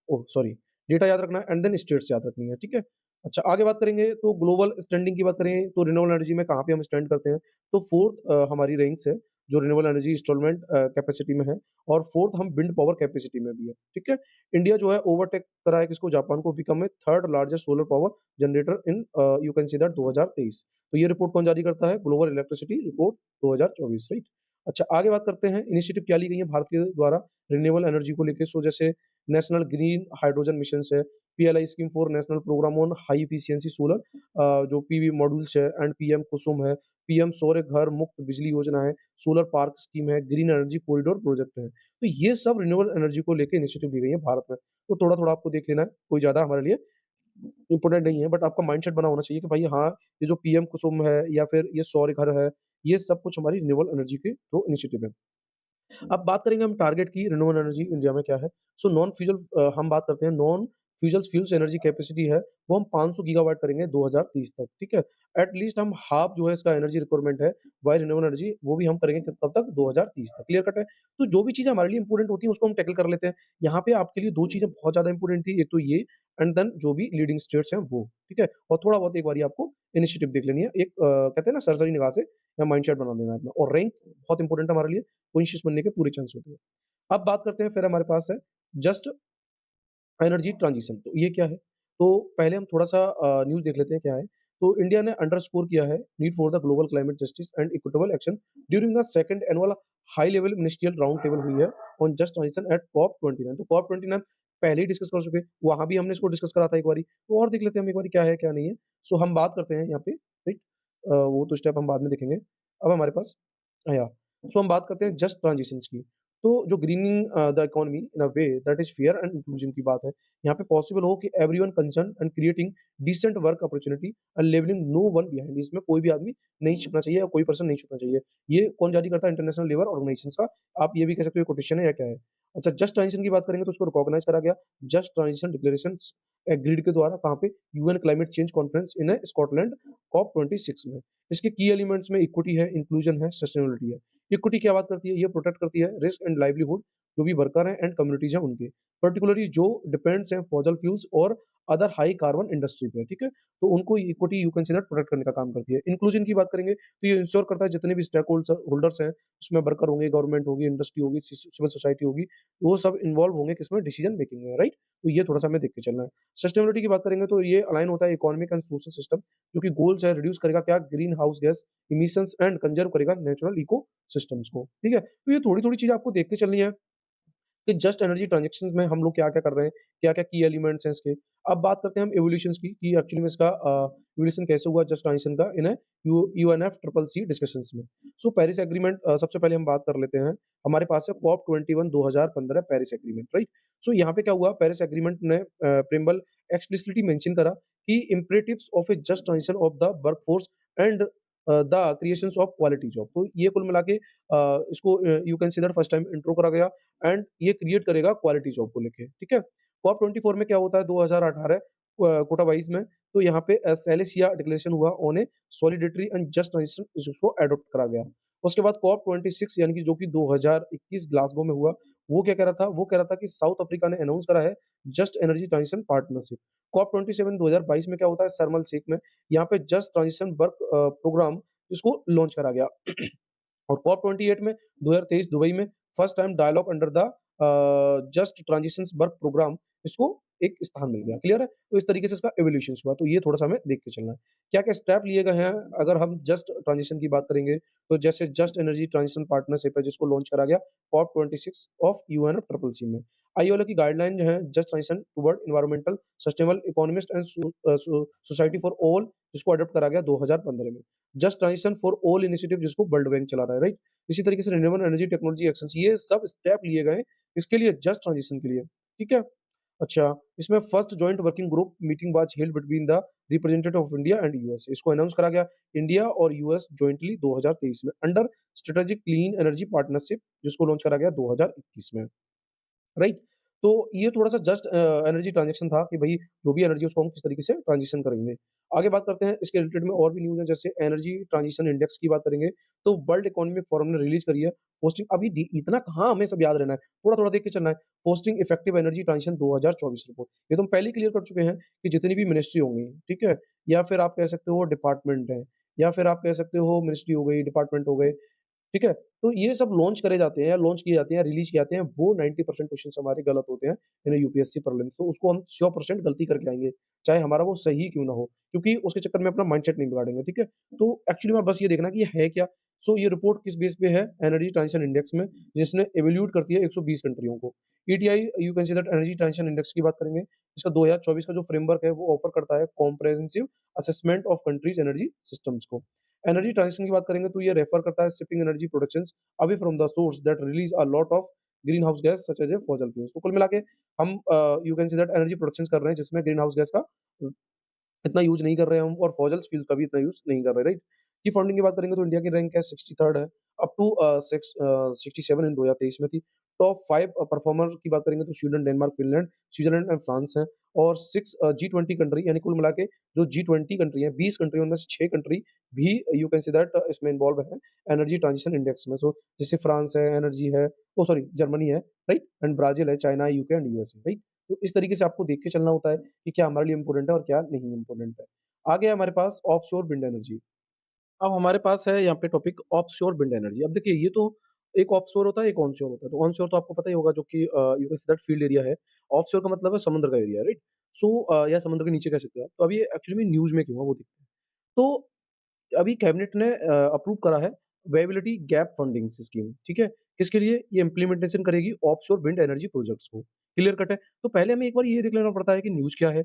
ओह सॉरी, डेटा याद रखना है एंड देन स्टेट्स याद रखनी है, ठीक है? अच्छा, आगे बात करेंगे तो ग्लोबल स्टैंडिंग की बात करें तो रिन्यूएबल एनर्जी में कहाँ पे हम स्टैंड करते हैं, तो 4th हमारी रैंक्स है, जो रिन्यूएबल एनर्जी इंस्टॉलमेंट कैपेसिटी में है, और 4th हम विंड पावर कैपेसिटी में भी है, ठीक है? इंडिया जो है ओवरटेक करा है किसको, जापान को, become a 3rd largest solar power generator in you can see that 2023। तो ये रिपोर्ट कौन जारी करता है? Global electricity report 2024, right? अच्छा, आगे बात करते हैं इनिशिएटिव क्या ली गई है भारत के द्वारा रिन्यूएबल एनर्जी को लेके। सो जैसे नेशनल ग्रीन हाइड्रोजन मिशंस है, PLI scheme for national programme on high efficiency solar, जो पीवी मॉड्यूल्स है, एंड पीएम कुसुम है, पीएम सौर्य घर मुफ्त बिजली योजना है, सोलर पार्क स्कीम है, ग्रीन एनर्जी कॉरिडोर प्रोजेक्ट है। तो ये सब रिन्यूएबल एनर्जी को लेके इनिशिएटिव ली गई है भारत में। तो थोड़ा-थोड़ा आपको देख लेना है, कोई ज़्यादा हमारे लिए इम्पोर्टेंट नहीं है, बट आपका माइंडसेट बना होना चाहिए कि भाई हाँ, ये जो पीएम कुसुम है या फिर ये सौर्य घर है, ये सब कुछ हमारी रिन्यूएबल एनर्जी के थ्रू इनिशिएटिव है। अब बात करेंगे हम टारगेट की, रिन्यूएबल एनर्जी इंडिया में क्या है? सो नॉन फ्यूजल हम बात करते हैं, नॉन फ्यूजल्स फ्यूल्स एनर्जी कैपेसिटी है, वो हम 500 गीगावाट करेंगे 2030 तक, ठीक है? एट लीस्ट हम हाफ जो है इसका एनर्जी रिक्वायरमेंट है, वाई रिन्यूएबल एनर्जी, वो भी हम करेंगे कब तक? 2030 तक। क्लियर कट है? तो जो भी चीज़ें हमारे लिए इंपोर्टेंट होती हैं उसको हम टैकल कर लेते हैं। यहाँ पे आपके लिए 2 चीज़ें बहुत ज़्यादा इंपोर्टेंट थी, एक तो ये एंड देन जो भी लीडिंग स्टेट्स हैं वो, ठीक है? और थोड़ा बहुत एक बारी आपको इनिशिएटिव देख लेनी है। एक कहते हैं ना सरसरी निगाह से या माइंडसेट बना देना है अपना, और रैंक बहुत इंपोर्टेंट है हमारे लिए, कॉन्शियस बनने के पूरे चांस होते हैं। अब बात करते हैं, फिर हमारे पास है जस्ट एनर्जी ट्रांजिशन, तो ये क्या है? तो पहले हम थोड़ा-सा न्यूज़ देख लेते हैं क्या है। तो इंडिया ने अंडरस्कोर किया है need for the global climate justice and equitable action during the second annual high level ministerial round table हुई है on just transition at COP 29। तो कॉप 29 पहले ही डिस्कस कर चुके, वहाँ भी हमने इसको डिस्कस करा था एक बारी, तो और देख लेते हैं हम एक बारी क्या है, क्या नहीं है। सो हम बात करते हैं यहाँ पे, राइट? वो तो स्टेप हम बाद में देखेंगे। अब हमारे पास या सो हम बात करते हैं जस्ट ट्रांजिशंस की। तो जो greening the economy in a way that is fair and inclusion की बात है। यहाँ पे पॉसिबल हो कि everyone concern and creating decent work opportunity and levelling no one behind. इसमें कोई भी आदमी नहीं छुपना चाहिए या कोई पर्सन नहीं छुपना चाहिए। ये कौन जारी करता है? इंटरनेशनल लेबर ऑर्गेनाइजेशंस का। आप ये भी कह सकते हो कोटेशन है या क्या है। अच्छा, जस्ट ट्रांजिशन की बात करेंगे तो उसको रिकॉग्नाइज़ करा गया। जस्ट ट्रांजिशन डिक्लेरेशंस एग्रीड के द्वारा कहाँ पे? UN climate change conference in Scotland COP 26 में। इसके की एलिमेंट्स में इक्विटी है, इंक्लूजन है, सस्टेनेबिलिटी है। इक्विटी क्या बात करती है? ये प्रोटेक्ट करती है रिस्क एंड लाइवलीहुड जो भी वर्कर हैं एंड कम्युनिटीज़ हैं उनके। पर्टिकुलरली जो डिपेंड्स हैं फॉसिल फ्यूल्स और अदर हाई कार्बन इंडस्ट्री पे, ठीक है? तो उनको equity you can say that protect करने का काम करती है। इंक्लूजन की बात करेंगे तो ये इंश्योर करता है जितने भी स्टेक होल्डर्स हैं, उसमें वर्कर होंगे, गवर्नमेंट होगी, इंडस्ट्री होगी, सिविल सोसाइटी होगी, वो सब इन्वॉल्व होंगे किसमें? डिसीजन मेकिंग में, राइट? तो ये थोड़ा-सा हमें देख के चलना है। सस्टेनेबिलिटी की बात करेंगे तो ये अलाइन होता है इकोनॉमिक एंड सोशल सिस्टम जो कि गोल्स है रिड्यूस करेगा क्या? Green house gas emissions and conserve करेगा नेचुरल इको सिस्टम्स को, ठीक है? तो ये थोड़ी-थोड़ी चीज़ें आपको देख के चलनी है कि जस्ट एनर्जी ट्रांज़ैक्शंस में हम लोग क्या-क्या कर रहे हैं, क्या-क्या की एलिमेंट्स हैं इसके। अब बात करते हैं हम इवोल्यूशंस की कि एक्चुअली में इसका इवोल्यूशन कैसे हुआ जस्ट ट्रांज़िशन का इन यूएनएफ ट्रिपल सी डिस्कशंस में। सो पेरिस एग्रीमेंट सबसे पहले हम बात कर लेते हैं। हमारे पास है corp 21 2015 Paris agreement, right? So यहाँ पे क्या हुआ पेरिस एग्रीमेंट ने प्रिएम्बल एक्सप्लिसिटली मेंशन करा कि imperatives of A just transition of the workforce and the creations of quality job. तो ये कुल मिला के इसको you can see that first time intro करा गया एंड ये क्रिएट करेगा क्वालिटी जॉब को लेके, ठीक है? कॉप 24 में क्या होता है 2018 कोटा 22 में, तो यहाँ पे सेलेसिया डिक्लेरेशन हुआ on A सॉलिडेटरी and just transition इसको एडॉप्ट करा गया। उसके बाद कॉप 26 यानी कि जो कि 2021 ग्लासगो में हुआ, वो क्या कह रहा था? वो कह रहा था कि साउथ अफ्रीका ने अनाउंस करा है just energy transition partnership. COP 27 2022 में क्या होता है? शर्म एल शेख में, यहाँ पे जस्ट ट्रांजिशन वर्क प्रोग्राम इसको लॉन्च करा गया। और कॉप 28 में 2023 दुबई में first time dialogue under the just transitions work programme इसको एक स्थान मिल गया, क्लियर है? तो इस तरीके से इसका इवोल्यूशंस हुआ, तो ये थोड़ा-सा हमें देख के चलना है। क्या-क्या स्टेप लिए गए हैं अगर हम जस्ट ट्रांजिशन की बात करेंगे, तो जैसे जस्ट एनर्जी ट्रांजिशन पार्टनरशिप है जिसको लॉन्च करा गया कॉप 26 ऑफ यूएनएफसीसीसी में। आईओएल की गाइडलाइन जो है just transition toward environmental sustainable economist and society for all जिसको अडॉप्ट करा गया 2015 में। Just transition for all initiative जिसको वर्ल्ड बैंक चला रहा है, राइट? इसी तरीके से रिन्यूएबल एनर्जी टेक्नोलॉजी एक्शंस ये सब स्टेप लिए गए इसके लिए जस्ट ट्रांजिशन के लिए, ठीक है? अच्छा, इसमें first joint working group meeting was held between the representative of India and US. इसको अनाउंस करा गया इंडिया और यूएस जॉइंटली 2023 में under strategic clean energy partnership जिसको लॉन्च करा गया 2021 में। राइट? तो ये थोड़ा-सा जस्ट एनर्जी ट्रांज़ैक्शन था कि भई जो भी एनर्जी है उसको हम किस तरीके से ट्रांज़िशन करेंगे। आगे बात करते हैं इसके रिलेटेड में और भी न्यूज़ है जैसे एनर्जी ट्रांज़िशन इंडेक्स की बात करेंगे, तो वर्ल्ड इकोनॉमिक फोरम ने रिलीज़ करी है पोस्टिंग अभी डी इतना कहाँ हमें सब याद रहना है, थोड़ा-थोड़ा देख के चलना है। Posting effective energy transition 2024 report. ये तो हम पहले ही क्लियर कर चुके हैं कि जितनी भी मिनिस्ट्री होंगी, ठीक है? या फिर आप कह सकते हो डिपार्टमेंट है, या फिर आप कह सकते हो मिनिस्ट्री हो गई, डिपार्टमेंट हो गए, ठीक है? तो ये सब लॉन्च करे जाते हैं या लॉन्च किए जाते हैं, रिलीज़ किए जाते हैं, वो 90% क्वेश्चन्स हमारे गलत होते हैं इन यूपीएससी प्रीलिम्स तो उसको हम 100% गलती करके आएँगे, चाहे हमारा वो सही क्यों ना हो, क्योंकि उसके चक्कर में अपना माइंडसेट नहीं बिगाड़ेंगे, ठीक है? तो एक्चुअली में बस ये देखना कि ये है क्या? सो ये रिपोर्ट किस बेस पे है? एनर्जी ट्रांजिशन इंडेक्स में, जिसने इवैल्यूएट करती है 120 कंट्रियों को। ETI you can say that energy transition index की बात करेंगे, इसका 2024 का जो फ्रेमवर्क है, वो ऑफर करता है comprehensive assessment of country's energy systems को। एनर्जी ट्रांजिशन की बात करेंगे तो ये रेफर करता है shipping energy productions away from the source that release a lot of green house gas such as a fossil fuels. तो कुल मिला के हम you can see that energy productions कर रहे हैं जिसमें ग्रीन हाउस गैस का इतना यूज़ नहीं कर रहे हैं हम और फॉसिल्स फ्यूल्स का भी इतना यूज़ नहीं कर रहे, राइट? की फंडिंग की बात करेंगे तो इंडिया की रैंक है 63rd है, अप टू 67 इन 2023 में थी। टॉप 5 परफॉर्मर की बात करेंगे तो Sweden, Denmark, Finland, Switzerland and France हैं और 6 जी20 कंट्री यानी कुल मिला के जो जी20 कंट्री हैं, 20 कंट्रियों में से 6 कंट्री भी यू कैन से दैट इसमें इन्वॉल्व है एनर्जी ट्रांजिशन इंडेक्स में। सो जैसे फ्रांस है, एनर्जी है, ओह सॉरी जर्मनी है, राइट? एंड ब्राज़ील है, China, UK and USA, right? तो इस तरीके से आपको देख के चलना होता है कि क्या हमारे लिए इम्पोर्टेंट है और क्या नहीं इम्पोर्टेंट है। आगे है हमारे पास ऑफशोर विंड एनर्जी। अब हमारे पास है यहाँ पे टॉपिक ऑफशोर विंड एनर्जी। अब देखिए ये तो एक ऑफशोर होता है, एक ऑनशोर होता है। तो ऑनशोर तो आपको पता ही होगा जो कि you can say that field area है। ऑफशोर का मतलब है समुद्र का एरिया, राइट? सो या समुद्र के नीचे कह सकते हो आप। तो अब ये एक्चुअली में न्यूज़ में क्यों है वो देखते हैं। तो अभी कैबिनेट ने अप्रूव करा है वेबिलिटी गैप फंडिंग स्कीम, ठीक है? किसके लिए? ये इम्प्लीमेंटेशन करेगी ऑफशोर विंड एनर्जी प्रोजेक्ट्स को। क्लियर कट है? तो पहले हमें एक बार ये देख लेना पड़ता है कि न्यूज़ क्या है,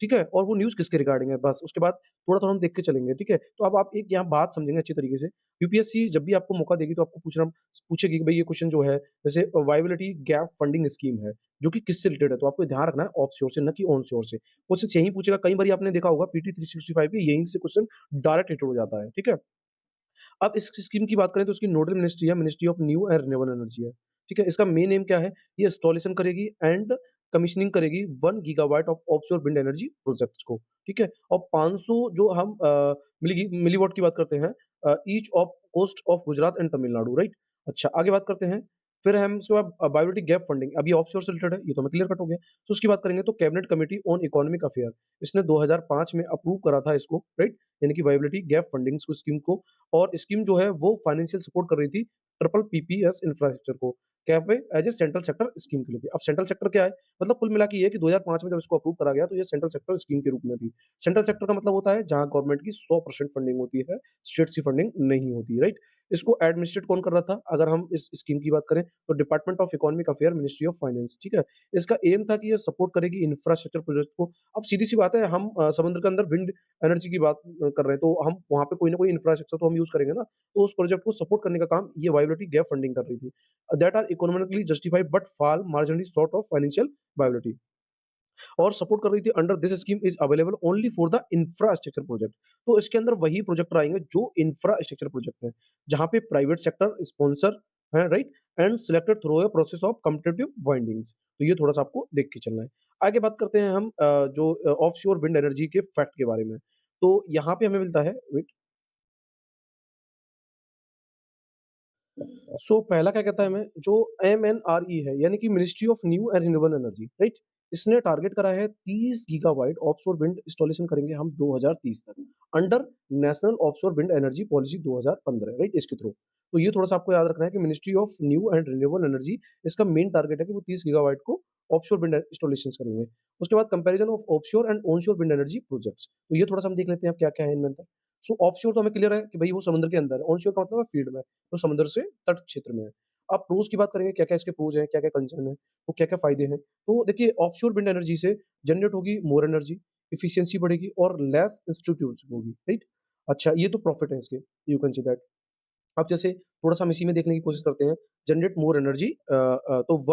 ठीक है? और वो न्यूज़ किसके रिगार्डिंग है बस, उसके बाद थोड़ा-थोड़ा हम देख के चलेंगे, ठीक है? तो अब आप एक यहाँ बात समझेंगे अच्छी तरीके से, यूपीएससी जब भी आपको मौका देगी तो आपको पूछेगी कि भई ये क्वेश्चन जो है, जैसे वायबिलिटी गैप फंडिंग स्कीम है, जो कि किससे रिलेटेड है? तो आपको ध्यान रखना है ऑफ शोर से, ना कि ऑन शोर से। क्वेश्चन यही पूछेगा, कई बारी आपने देखा होगा पीटी 365 के यहीं से क्वेश्चन डायरेक्ट हिट हो जाता है, ठीक है? अब इस स्कीम की बात करें तो उसकी नोडल मिनिस्ट्री है, ministry of new and renewable energy है। ठीक है? इसका मेन एम क्या है? ये इंस्टॉलेशन करेगी एंड कमीशनिंग करेगी 1 gigawatt of offshore wind energy projects को। ठीक है? और 500 जो हम मिलीवाट की बात करते हैं, each of coast of Gujarat and Tamil Nadu, right? अच्छा, आगे बात करते हैं। फिर हम उसके बाद बायोमेट्रिक गैप फंडिंग, अब ये ऑफशोर से रिलेटेड है, ये तो हमें क्लियर कट हो गया। तो उसकी बात करेंगे तो cabinet committee on economic affair, इसने 2005 में अप्रूव करा था इसको, राइट? यानी कि वायबिलिटी गैप फंडिंग को स्कीम को, और स्कीम जो है वो फाइनेंशियल सपोर्ट कर रही थी ट्रिपल पीपीएस इंफ्रास्ट्रक्चर को, क्या पे as a central sector scheme के लिए थी। अब सेंट्रल सेक्टर क्या है? मतलब कुल मिला के ये है कि 2005 में जब इसको अप्रूव करा गया तो ये सेंट्रल सेक्टर स्कीम के रूप में थी। सेंट्रल सेक्टर का मतलब होता है जहाँ गवर्नमेंट की 100% फंडिंग होती है, स्टेट्स की फंडिंग नहीं होती, राइट? इसको एडमिनिस्ट्रेट कौन कर रहा था? अगर हम इस स्कीम की बात करें तो department of economic affair, ministry of finance, ठीक है? इसका एम था कि ये सपोर्ट करेगी इंफ्रास्ट्रक्चर प्रोजेक्ट को। अब सीधी-सी बात है, हम समुद्र के अंदर विंड एनर्जी की बात कर रहे हैं, तो हम वहाँ पे कोई ना कोई इंफ्रास्ट्रक्चर तो हम यूज़ करेंगे ना, तो उस प्रोजेक्ट को सपोर्ट करने का काम ये वायबिलिटी गैप फंडिंग कर रही थी। That are economically justified but fall marginally short of financial viability, और सपोर्ट कर रही थी under this scheme is available only for the infrastructure project. तो इसके अंदर वही प्रोजेक्ट आएंगे जो इंफ्रास्ट्रक्चर प्रोजेक्ट है, जहाँ पे प्राइवेट सेक्टर स्पॉन्सर है, right? And selected through a process of competitive windings. तो ये थोड़ा सा आपको देख के चलना है। आगे बात करते हैं हम जो ऑफशोर विंड एनर्जी के फैक्ट के बारे में। तो यहाँ पे हमें मिलता है, वेट, सो पहला क्या कहता है हमें, जो एमएनआरई है, यानी कि ministry of new and renewable energy, right? इसने टारगेट करा है 30 गीगावाट ऑफशोर विंड इंस्टॉलेशन करेंगे हम 2030 तक, under national offshore wind energy policy 2015, right? इसके थ्रू। तो ये थोड़ा सा आपको याद रखना है कि ministry of new and renewable energy, इसका मेन टारगेट है कि वो 30 गीगावाट को ऑफशोर विंड इंस्टॉलेशन करेंगे। उसके बाद comparison of offshore and onshore wind energy projects, तो ये थोड़ा सा हम देख लेते हैं क्या क्या है इनमें अंतर। सो ऑफशोर तो हमें क्लियर है कि भाई वो समुद्र के अंदर है, ऑनशोर का मतलब है फील्ड में, तो समुद्र से तट क्षेत्र में है। अब प्रोस की बात करेंगे, क्या-क्या इसके प्रोस हैं, क्या-क्या कंसर्न है, तो क्या-क्या फ़ायदे हैं। तो देखिए, ऑफशोर विंड एनर्जी से जनरेट होगी मोर एनर्जी, एफिशिएंसी बढ़ेगी और लेस इंस्टीट्यूट्स होगी, राइट? अच्छा, ये तो प्रॉफिट है इसके, यू कैन सी दैट। अब जैसे थोड़ा-सा हम इसी में देखने की कोशिश करते हैं, जनरेट मोर एनर्जी, तो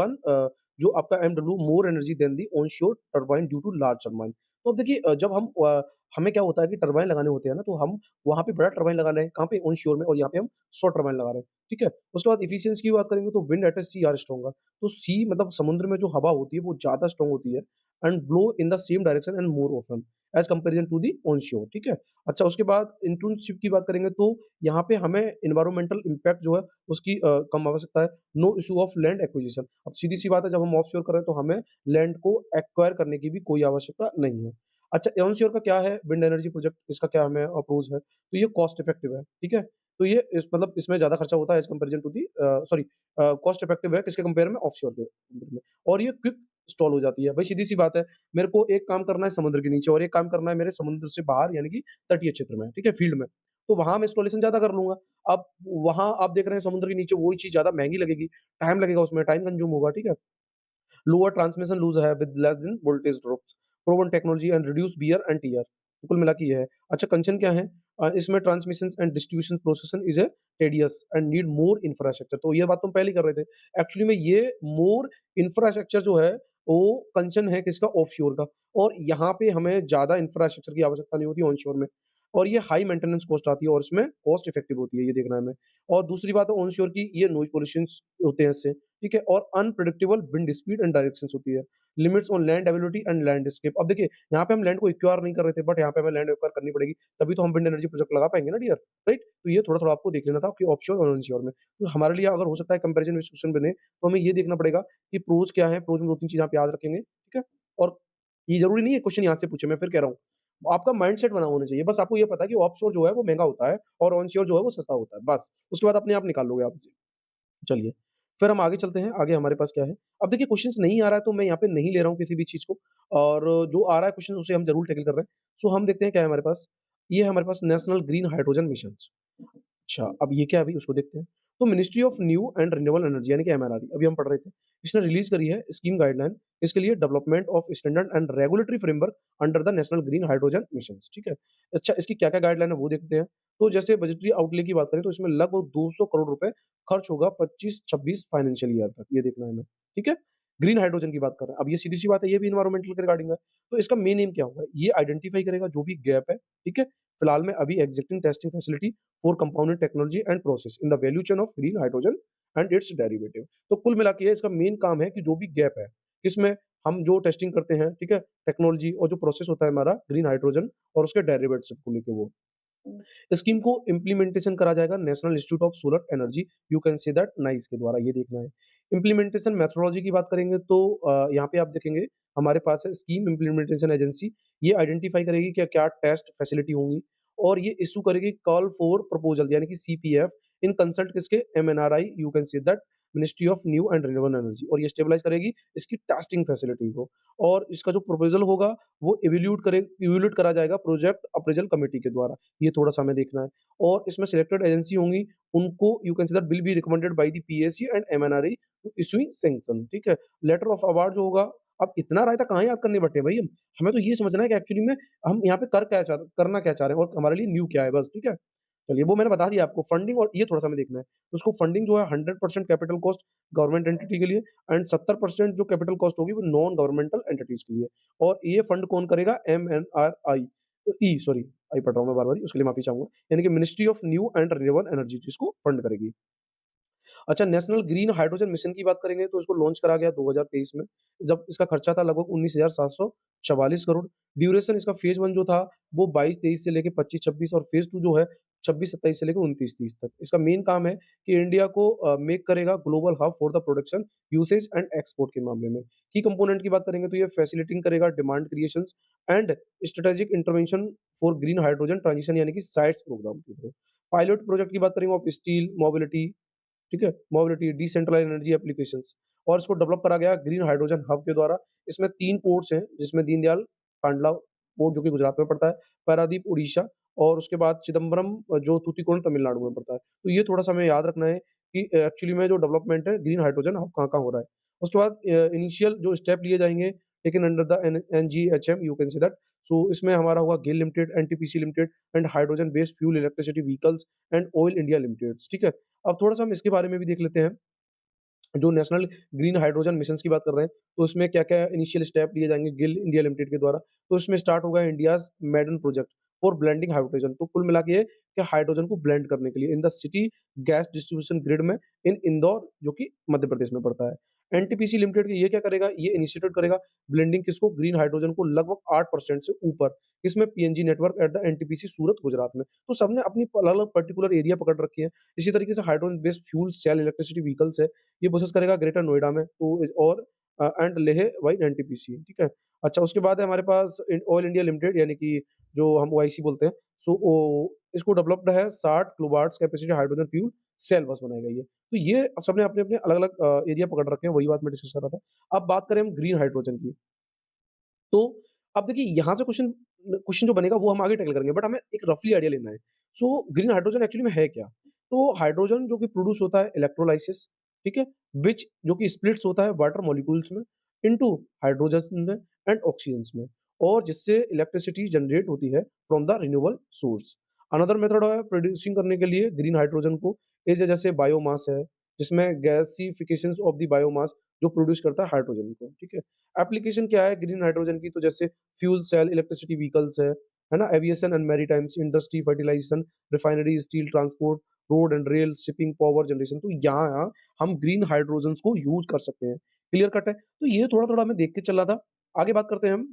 जो आपका MW more energy than the onshore turbine due to large turbine. तो अब देखिए, जब हमें क्या होता है कि टरबाइन लगाने होते हैं ना, तो हम वहाँ पे बड़ा टरबाइन लगा रहे हैं, कहाँ पे? ऑनशोर में, और यहाँ पे हम शॉर्ट टरबाइन लगा रहे हैं, ठीक है? उसके बाद एफिशिएंसी की बात करेंगे तो wind at sea are stronger, तो सी मतलब समुद्र में जो हवा होती है वो ज़्यादा स्ट्रॉन्ग होती है and blow in the same direction and more often as comparison to the onshore, ठीक है? अच्छा, उसके बाद इंटर्नशिप की बात करेंगे तो यहाँ पे हमें एनवायरमेंटल इम्पैक्ट जो है उसकी कम आवश्यकता है। No issue of land acquisition, अब सीधी-सी बात है, जब हम ऑफशोर कर रहे हैं तो हमें लैंड को एक्वायर करने की भी कोई आवश्यकता नहीं है। अच्छा, ऑनशोर का क्या है? विंड एनर्जी प्रोजेक्ट, इसका क्या हमें अप्रोच है? तो ये कॉस्ट इफेक्टिव है, ठीक है? तो ये इस मतलब इसमें ज़्यादा खर्चा होता है as comparison to the sorry, cost effective है किसके कंपेयर में? ऑफशोर के कंपेयर में, और ये क्विक इंस्टॉल हो जाती है। भाई सीधी-सी बात है, मेरे को एक काम करना है समुद्र के नीचे और एक काम करना है मेरे समुद्र से बाहर, यानी कि तटीय क्षेत्र में, ठीक है? फील्ड में। तो वहाँ मैं इंस्टॉलेशन ज़्यादा कर लूँगा। अब वहाँ आप देख रहे हैं समुद्र के नीचे वही चीज़ ज़्यादा महँगी लगेगी, टाइम लगेगा उसमें, टाइम कंज्यूम होगा, ठीक है? लोअर ट्रांसमिशन लूज़ है with less than voltage drops, proven technology and reduce wear and tear. कुल मिला के ये है। अच्छा, कंसर्न क्या है? इसमें transmissions and distribution processing is tedious and need more infrastructure, तो ये बात तो हम पहले ही कर रहे थे। एक्चुअली में ये मोर इंफ्रास्ट्रक्चर जो है, वो कंसर्न है किसका? ऑफशोर का, और यहाँ पे हमें ज़्यादा इंफ्रास्ट्रक्चर की आवश्यकता नहीं होती ऑनशोर में, और ये हाई मेंटेनेंस कॉस्ट आती है और इसमें कॉस्ट इफेक्टिव होती है, ये देखना है हमें। और दूसरी बात है ऑनशोर की, ये नॉइज़ पॉल्यूशंस होते हैं इससे, ठीक है? और unpredictable wind speed and directions होती है। Limits on land availability and landscape, अब देखिए, यहाँ पे हम लैंड को एक्वायर नहीं कर रहे थे, बट यहाँ पे हमें लैंड एक्वायर करनी पड़ेगी, तभी तो हम विंड एनर्जी प्रोजेक्ट लगा पाएँगे ना डियर, राइट? तो ये थोड़ा-थोड़ा आपको देख लेना था कि ऑफशोर और ऑनशोर में। तो हमारे लिए अगर हो सकता है कंपैरिज़न में क्वेश्चन बने, तो हमें ये देखना पड़ेगा कि प्रोस क्या है, प्रोस में 2-3 चीज़ें आप याद रखेंगे, ठीक है? और ये ज़रूरी नहीं है क्वेश्चन यहाँ से पूछे, मैं फिर कह रहा हूँ। आपका माइंडसेट बना होना चाहिए, बस आपको ये पता है कि ऑफशोर जो है वो महँगा होता है और ऑनशोर जो है वो सस्ता होता है, बस। उसके बाद अपने आप निकाल लोगे आप इसे। चलिए, फिर हम आगे चलते हैं, आगे हमारे पास क्या है? अब देखिए, क्वेश्चन्स नहीं आ रहा है तो मैं यहाँ पे नहीं ले रहा हूँ किसी भी चीज़ को, और जो आ रहा है क्वेश्चन उसे हम ज़रूर टैकल कर रहे हैं। सो हम देखते हैं क्या है हमारे पास। ये है हमारे पास नेशनल ग्रीन हाइड्रोजन मिशन्स। अच्छा, अब ये क्या है भई, उसको देखते हैं। तो ministry of new and renewable energy यानी कि एमएनआरई अभी हम पढ़ रहे थे, इसने रिलीज़ करी है स्कीम गाइडलाइन इसके लिए development of standard and regulatory framework under the national green hydrogen missions, ठीक है? अच्छा, इसकी क्या-क्या गाइडलाइन है वो देखते हैं। तो जैसे बजटरी आउटले की बात करें तो इसमें लगभग 200 करोड़ रुपए खर्च होगा 25-26 फाइनेंशियल ईयर तक, ये देखना है हमें, ठीक है? ग्रीन हाइड्रोजन की बात कर रहे हैं। अब ये सीधी-सी बात है, ये भी एनवायरमेंटल के रिगार्डिंग है। तो इसका मेन एम क्या होगा? ये आइडेंटिफाई करेगा जो भी गैप है, ठीक है? फिलहाल में अभी existing testing facility for compounded technology and process in the value chain of green hydrogen and it's derivative. तो कुल मिला के ये इसका मेन काम है कि जो भी गैप है, इसमें हम जो टेस्टिंग करते हैं, ठीक है? टेक्नोलॉजी और जो प्रोसेस होता है हमारा ग्रीन हाइड्रोजन और उसके डेरिवेटिव्स को लेके वो। स्कीम को इम्प्लीमेंटेशन करा जाएगा national institute of solar energy, you can say that nice के द्वारा, ये देखना है। इम्प्लीमेंटेशन मेथोडोलॉजी की बात करेंगे तो यहाँ पे आप देखेंगे हमारे पास है स्कीम इम्प्लीमेंटेशन एजेंसी, ये आइडेंटिफाई करेगी कि क्या टेस्ट फैसिलिटी होंगी और ये इश्यू करेगी कॉल फॉर प्रपोजल यानी कि सीपीएफ इन कंसल्ट किसके MNRE, you can say that ministry of new and renewable energy, और ये स्टेबलाइज करेगी इसकी टेस्टिंग फैसिलिटी को, और इसका जो प्रपोजल होगा वो इवैल्यूएट करा जाएगा प्रोजेक्ट अप्रेजल कमेटी के द्वारा, ये थोड़ा-सा हमें देखना है। और इसमें सिलेक्टेड एजेंसी होंगी, उनको you can say that will be recommended by the PSC and MNRE to issuing sanction, ठीक है? लेटर ऑफ अवार्ड जो होगा, अब इतना रायता कहाँ याद करने बैठे हैं भई हम। हमें तो ये समझना है कि एक्चुअली में हम यहाँ पे करना क्या चाह रहे हैं और हमारे लिए न्यू क्या है बस, ठीक है? चलिए वो मैंने बता दिया आपको फंडिंग, और ये थोड़ा-सा हमें देखना है। तो उसको फंडिंग जो है 100% कैपिटल कॉस्ट गवर्नमेंट एंटिटी के लिए एंड 70% जो कैपिटल कॉस्ट होगी वो नॉन गवर्नमेंटल एंटिटीज़ के लिए, और ये फंड कौन करेगा? एमएनआरई, सॉरी, आई पढ़ रहा हूँ मैं बार-बार, उसके लिए माफ़ी चाहूँगा। यानी कि ministry of new and renewable energy जिसको फंड करेगी। अच्छा, नेशनल ग्रीन हाइड्रोजन मिशन की बात करेंगे तो इसको लॉन्च करा गया 2023 में, जब इसका खर्चा था लगभग 19,744 करोड़। ड्यूरेशन इसका फेज़ 1 जो था वो 22-23 से लेके 25-26, और फेज़ 2 जो है 26-27 से लेके 29-30 तक। इसका मेन काम है कि इंडिया को मेक करेगा global hub for the production, usage and export के मामले में। की कंपोनेंट की बात करेंगे तो ये फैसिलिटेटिंग करेगा demand creations and strategic intervention for green hydrogen transition यानी कि साइट्स प्रोग्राम के थ्रू। पायलट प्रोजेक्ट की बात करेंगे ऑफ स्टील, मोबिलिटी, ठीक है? मोबिलिटी, डिसेंट्रलाइज़्ड एनर्जी एप्लीकेशंस, और इसको डेवलप करा गया ग्रीन हाइड्रोजन हब के द्वारा। इसमें 3 पोर्ट्स हैं जिसमें दीनदयाल कांडला पोर्ट जो कि गुजरात में पड़ता है, पारादीप उड़ीसा, और उसके बाद चिदम्बरम जो तूतीकोरन तमिलनाडु में पड़ता है। तो ये थोड़ा-सा हमें याद रखना है कि एक्चुअली में जो डेवलपमेंट है ग्रीन हाइड्रोजन हब कहाँ-कहाँ हो रहा है। उसके बाद इनिशियल जो स्टेप लिए जाएँगे taken under the NGHM, you can say that. So इसमें हमारा होगा GAIL limited, NTPC limited and hydrogen based fuel electricity vehicles and oil India limiteds, ठीक है? अब थोड़ा-सा हम इसके बारे में भी देख लेते हैं। जो नेशनल ग्रीन हाइड्रोजन मिशंस की बात कर रहे हैं, तो इसमें क्या-क्या इनिशियल स्टेप लिए जाएँगे गिल इंडिया लिमिटेड के द्वारा। तो इसमें स्टार्ट होगा India's मैडन project for blending hydrogen. तो कुल मिला के ये कि हाइड्रोजन को ब्लेंड करने के लिए in the city gas distribution grid में इन इंदौर जो कि मध्य प्रदेश में पड़ता है। एनटीपीसी लिमिटेड ये क्या करेगा? ये इनिशिएटेड करेगा ब्लेंडिंग किसको? ग्रीन हाइड्रोजन को लगभग 8% से ऊपर। इसमें PNG network at the NTPC Surat, Gujarat में। तो सबने अपनी अलग-अलग पर्टिकुलर एरिया पकड़ रखी है। इसी तरीके से hydrogen based fuel cell electricity vehicles है, ये बसेस करेगा ग्रेटर नोएडा में, तो और एंड लेह बाय एनटीपीसी, ठीक है? अच्छा, उसके बाद है हमारे पास ऑयल इंडिया लिमिटेड यानी कि जो हम ओआईसी बोलते हैं। सो ओ इसको डेवलप्ड है 60 kilowatts capacity hydrogen fuel cell bus बनाई गई है। तो ये सबने अपने-अपने अलग-अलग एरिया पकड़ रखे हैं, वही बात मैं डिस्कस कर रहा था। अब बात करें हम ग्रीन हाइड्रोजन की, तो अब देखिए यहाँ से क्वेश्चन क्वेश्चन जो बनेगा वो हम आगे टैकल करेंगे, बट हमें एक रफली आइडिया लेना है। सो ग्रीन हाइड्रोजन एक्चुअली में है क्या? तो हाइड्रोजन जो कि प्रोड्यूस होता है इलेक्ट्रोलाइसिस, ठीक है? व्हिच जो कि स्प्लिट्स होता है वाटर मॉलिक्यूल्स में इनटू हाइड्रोजन्स में एंड ऑक्सीजन्स में, और जिससे इलेक्ट्रिसिटी जनरेट होती है from the renewable source. Another method है प्रोड्यूसिंग करने के लिए ग्रीन हाइड्रोजन को, इस जैसे बायोमास है, जिसमें गैसिफिकेशंस ऑफ द बायोमास जो प्रोड्यूस करता है हाइड्रोजन को, ठीक है? एप्लीकेशन क्या है ग्रीन हाइड्रोजन की? तो जैसे फ्यूल सेल इलेक्ट्रिसिटी व्हीकल्स है ना? Aviation and maritimes, industry, fertilisation, refinery, steel transport, road and rail, shipping, power generation. तो यहाँ हम ग्रीन हाइड्रोजन्स को यूज़ कर सकते हैं। क्लियर कट है? तो ये थोड़ा-थोड़ा हमें देख के चलना था। आगे बात करते हैं हम।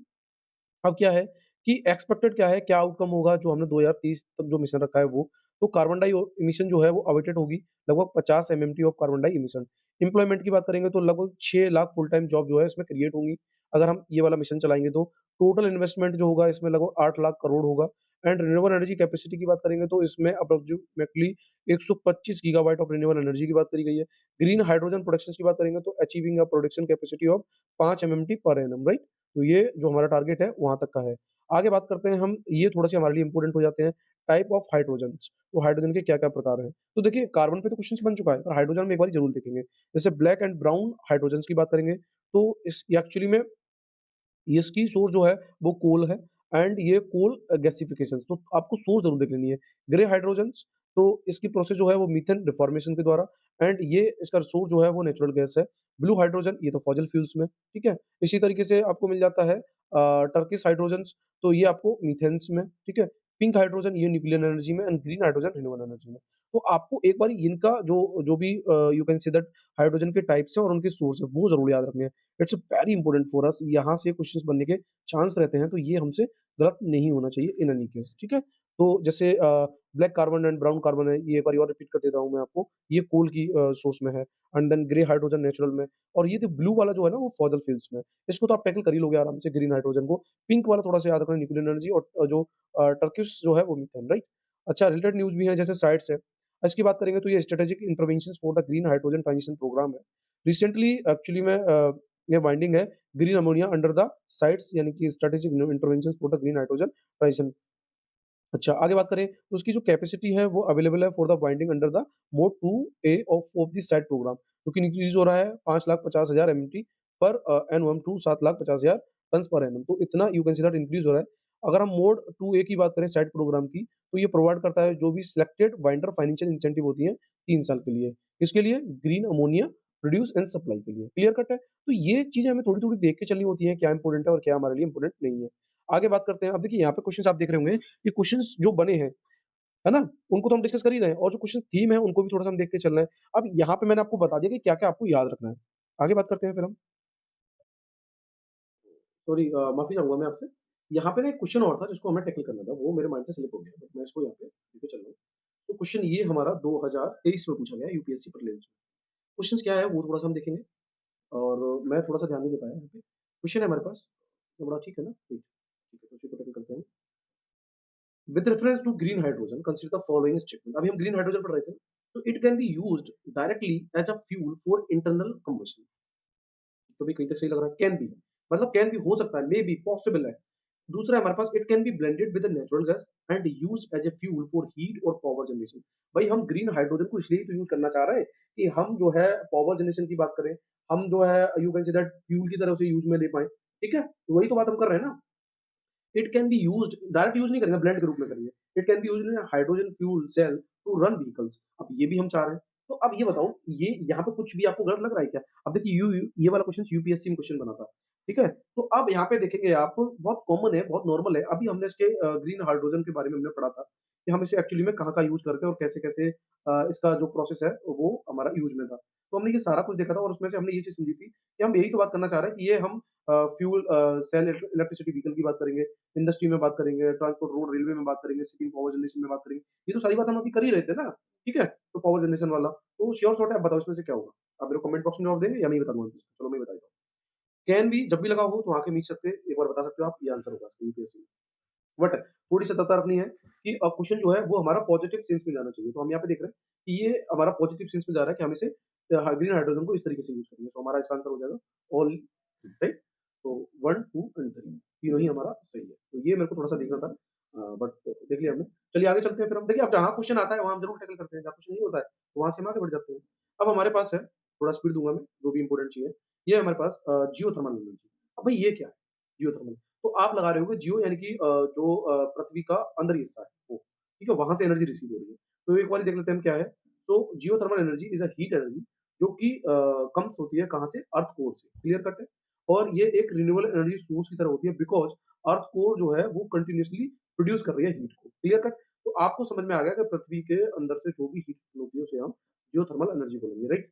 अब क्या है कि एक्सपेक्टेड क्या है, क्या आउटकम होगा जो हमने 2030 तक जो मिशन रखा है वो, तो कार्बन डाई इमिशन जो है वो अवेटेड होगी, लगभग 50 MMT of carbon di emission. Employment की बात करेंगे तो लगभग 6 लाख फुल टाइम जॉब जो है इसमें क्रिएट होंगी, अगर हम ये वाला मिशन चलाएँगे तो। टोटल इन्वेस्टमेंट जो होगा इसमें लगभग 8 लाख करोड़ होगा, एंड रिन्यूएबल एनर्जी कैपेसिटी की बात करेंगे तो इसमें approximately 125 gigawatt of renewable energy की बात करी गई है। ग्रीन हाइड्रोजन प्रोडक्शंस की बात करेंगे तो achieving a production capacity of 5 MMT per annum, right? तो ये जो हमारा टारगेट है वहाँ तक का है। आगे बात करते हैं हम, ये थोड़े-से हमारे लिए इम्पोर्टेंट हो जाते हैं, टाइप ऑफ हाइड्रोजन्स। तो हाइड्रोजन के क्या-क्या प्रकार हैं? तो देखिए कार्बन पे तो क्वेश्चंस बन चुका है, पर हाइड्रोजन में एक बारी ज़रूर देखेंगे। जैसे ब्लैक एंड ब्राउन हाइड्रोजन्स की बात करेंगे, तो इस ये एक्चुअली में इसकी सोर्स जो है वो कोल है एंड ये कोल गैसिफिकेशंस, तो आपको सोर्स ज़रूर देख लेनी है। ग्रे हाइड्रोजन्स, तो इसकी प्रोसेस जो है वो मीथेन डिफॉर्मेशन के द्वारा एंड ये इसका सोर्स जो है वो नेचुरल गैस है। ब्लू हाइड्रोजन ये तो फॉसिल फ्यूल्स में, ठीक है? इसी तरीके से आपको मिल जाता है टर्किश हाइड्रोजन्स, तो ये आपको मीथेन्स में, ठीक है? पिंक हाइड्रोजन ये न्यूक्लियर एनर्जी में and green hydrogen renewable energy में। तो आपको एक बारी इनका जो जो भी you can say that hydrogen के टाइप्स हैं और उनके सोर्स है, वो ज़रूर याद रखने हैं। It's very important for us, यहाँ से क्वेश्चंस बनने के चांस रहते हैं, तो ये हमसे गलत नहीं होना चाहिए इन एनी केस, ठीक है? तो जैसे black carbon and brown carbon है, ये एक बार और रिपीट कर देता हूँ मैं आपको, ये कोल की सोर्स में है and then grey hydrogen natural में, और ये जो ब्लू वाला जो है ना वो फॉसिल फ्यूल्स में। इसको तो आप टैकल कर ही लोगे आराम से ग्रीन हाइड्रोजन को। पिंक वाला थोड़ा सा याद रखना न्यूक्लियर एनर्जी, और जो टर्किश जो है वो मीथेन, राइट? अच्छा, रिलेटेड न्यूज़ भी है जैसे साइट्स है। इसकी बात करेंगे तो ये strategic interventions for the green hydrogen transition programme है। रिसेंटली एक्चुअली में ये बाइंडिंग है green ammonia under the sites, यानी कि strategic interventions for the green hydrogen transition. अच्छा, आगे बात करें तो उसकी जो कैपेसिटी है वो अवेलेबल है for the binding under the mode 2A of the site programme, जो कि इंक्रीज़ हो रहा है 5,50,000 MMT per annum to 7,50,000 tons per annum. तो इतना you can say that increase हो रहा है। अगर हम मोड 2A की बात करें साइट प्रोग्राम की, तो ये प्रोवाइड करता है जो भी सिलेक्टेड बाइंडर फाइनेंशियल इंसेंटिव होती है 3 साल के लिए। किसके लिए? Green ammonia produce and supply के लिए। क्लियर कट है? तो ये चीज़ें हमें थोड़ी-थोड़ी देख के चलनी होती है, क्या इंपोर्टेंट है और क्या हमारे लिए इंपोर्टेंट नहीं है। आगे बात करते हैं, अब देखिए यहाँ पे क्वेश्चन्स आप देख रहे होंगे, ये क्वेश्चन्स जो बने हैं, है ना? उनको तो हम डिस्कस कर ही रहे हैं, और जो क्वेश्चन थीम है उनको भी थोड़ा-सा हम देख के चल रहे हैं। अब यहाँ पे मैंने आपको बता दिया कि क्या-क्या आपको याद रखना है। आगे बात करते हैं फिर हम। सॉरी, माफ़ी चाहूँगा मैं आपसे। यहाँ पे ना एक क्वेश्चन और था जिसको हमें टैकल करना था, वो मेरे माइंड से स्लिप हो गया, बट मैं इसको यहाँ पे लेके चल रहा हूँ। तो क्वेश्चन ये हमारा 2023 में पूछा गया यूपीएससी प्रीलिम्स में। क्वेश्चन्स क्या है वो थोड़ा-सा हम देखेंगे, और मैं थोड़ा-सा ध्यान नहीं दे पाया यहाँ पे। क्वेश्चन है हमारे पास, तो बड़ा ठीक है ना? ठीक, ठीक है, तो इसी को टैकल करते हैं। With reference to green hydrogen, consider the following statement. अभी हम green hydrogen पढ़ रहे थे, तो it can be used directly as a fuel for internal combustion. तो भी कहीं तक सही लग रहा है, कैन बी, मतलब कैन बी हो सकता है, मे बी, पॉसिबल है। दूसरा है हमारे पास, it can be blended with natural gas and use as a fuel for heat और पावर जनरेशन। भाई हम ग्रीन हाइड्रोजन को इसलिए तो यूज करना चाह रहे हैं कि हम जो है पावर जनरेशन की बात करें, हम जो है you can say that fuel की तरह से यूज में ले पाए, ठीक है? तो वही तो बात हम कर रहे हैं ना। It can be used, direct use नहीं करेंगे, ब्लेंड के रूप में करेंगे। It can be used in hydrogen fuel cell to run vehicles. अब ये भी हम चाह रहे हैं। तो अब ये बताओ, ये यहाँ पे कुछ भी आपको गलत लग रहा है क्या? अब देखिए ये वाला क्वेश्चन यूपीएससी में क्वेश्चन बना था, ठीक है? तो अब यहाँ पे देखेंगे आप, बहुत कॉमन है, बहुत नॉर्मल है। अभी हमने इसके ग्रीन हाइड्रोजन के बारे में हमने पढ़ा था कि हम इसे एक्चुअली में कहाँ-कहाँ यूज़ करते हैं और कैसे-कैसे इसका जो प्रोसेस है वो हमारा यूज़ में था। तो हमने ये सारा कुछ देखा था और उसमें से हमने ये चीज़ समझी थी कि हम यही तो बात करना चाह रहे हैं कि ये हम फ्यूल सेल इलेक्ट्रिसिटी व्हीकल की बात करेंगे, इंडस्ट्री में बात करेंगे, ट्रांसपोर्ट, रोड, रेलवे में बात करेंगे, शिपिंग, पावर जनरेशन में बात करेंगे। ये तो सारी बात हम अभी कर ही रहे थे ना, ठीक है? तो पावर जनरेशन वाला, तो श्योर शॉट है, आप बताओ इसमें से क्या होगा? आप मेरे को कमेंट बॉक्स में जवाब देंगे या मैं ही बता दूँ आंसर? चलो मैं ही बता देता हूँ। कैन भी जब भी लगा हो तो आँखें मीच सकते हैं, एक बार बता सकते हो आप, ये आंसर होगा इसका यूपीएससी में। बट थोड़ी सतर्कता रखनी है कि क्वेश्चन जो है वो हमारा पॉजिटिव सेंस में जाना चाहिए। तो हम यहाँ पे देख रहे हैं कि ये हमारा पॉजिटिव सेंस में जा रहा है कि हम इसे ग्रीन हाइड्रोजन को इस तरीके से यूज़ करेंगे। तो हमारा इसका आंसर हो जाएगा ऑल, राइट? तो 1, 2 एंड 3 तीनों ही हमारा सही है। तो ये मेरे को थोड़ा-सा देखना था, बट देख लिया हमने। चलिए आगे चलते हैं फिर हम। देखिए अब जहाँ क्वेश्चन आता है वहाँ हम ज़रूर टैकल करते हैं, जहाँ क्वेश्चन नहीं होता है, तो वहाँ से हम आगे बढ़ जाते हैं। अब हमारे पास है, थोड़ा स्पीड दूँगा मैं, जो भी इम्पोर्टेंट चीज़ है। ये है हमारे पास जियोथर्मल एनर्जी। अब भाई ये क्या है? जियोथर्मल, तो आप लगा रहे होंगे जियो, यानी कि जो पृथ्वी का अंदर हिस्सा है वो, ठीक है? वहाँ से एनर्जी रिसीव हो रही है। तो एक बारी देख लेते हैं हम क्या है। तो geothermal energy is a heat energy जो कि कम्स होती है कहाँ से? अर्थ कोर से। क्लियर कट है? और ये एक रिन्यूएबल एनर्जी सोर्स की तरह होती है, बिकॉज़ अर्थ कोर जो है वो कंटीन्यूअसली प्रोड्यूस कर रही है हीट को। Clear cut? तो आपको समझ में आ गया कि पृथ्वी के अंदर से जो भी हीट होती है उसे हम जियोथर्मल एनर्जी बोलेंगे, राइट?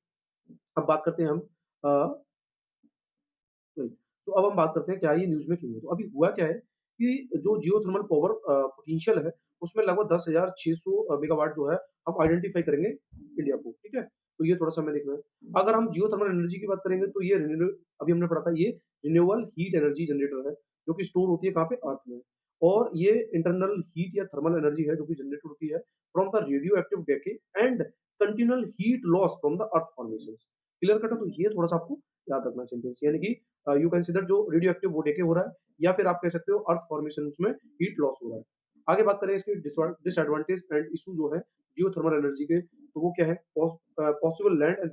अब बात करते हैं हम अ राइट। तो अब हम बात करते हैं क्या ये न्यूज़ में क्यों है? तो अभी हुआ क्या है कि जो जियोथर्मल पावर पोटेंशियल है, उसमें लगभग 10,600 मेगावाट जो है, हम आइडेंटिफ़ाई करेंगे इंडिया को, ठीक है? तो ये थोड़ा-सा हमें देखना है। अगर हम जियोथर्मल एनर्जी की बात करेंगे तो ये अभी हमने पढ़ा था, ये रिन्यूएबल हीट एनर्जी जनरेटर है, जो कि स्टोर होती है कहाँ पे? अर्थ में। और ये इंटरनल हीट या थर्मल एनर्जी है जो कि जनरेट होती है from the radioactive decay and continual heat loss from the earth formations. Clear cut है? तो ये थोड़ा-सा आपको याद रखना सेंटेंस यानी कि यू कंसीडर जो रेडियो एक्टिव वो डीके हो रहा है या फिर आप कह सकते हो अर्थ फॉर्मेशन में हीट लॉस हो रहा है। आगे बात करें इसके डिसएडवांटेज एंड इश्यू जो है जियोथर्मल एनर्जी के, तो वो क्या है? Possible land and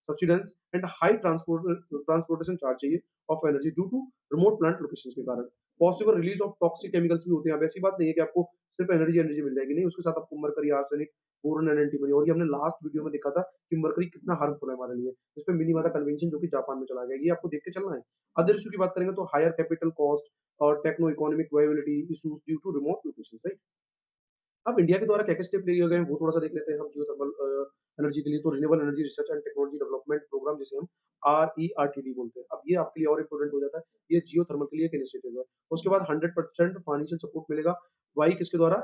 subsidence and high transportation charge चाहिए of energy due to remote plant locations के कारण। Possible release of toxic chemicals भी होते हैं। अब ऐसी बात नहीं है कि आपको सिर्फ एनर्जी एनर्जी मिल जाएगी, नहीं, उसके साथ आपको mercury, arsenic, boron and antimony, और ये हमने लास्ट वीडियो में देखा था कि मरकरी कितना हार्मफुल है हमारे लिए। इस पे मिनीमाता कन्वेंशन जो कि जापान में चला गया, ये आपको देख के चलना है। अदर इश्यू की बात करेंगे तो हायर कैपिटल कॉस्ट और techno economic viability issues due to remote locations, right? अब इंडिया के द्वारा क्या-क्या स्टेप लिए गए हैं, वो थोड़ा-सा देख लेते हैं हम जियोथर्मल एनर्जी के लिए। तो renewable energy research and technology development programme, जिसे हम RERTD बोलते हैं। अब ये आपके लिए और इम्पोर्टेंट हो जाता है, ये जियोथर्मल के लिए एक इनिशिएटिव है। उसके बाद 100% फाइनेंशियल सपोर्ट मिलेगा। वाई किसके द्वारा?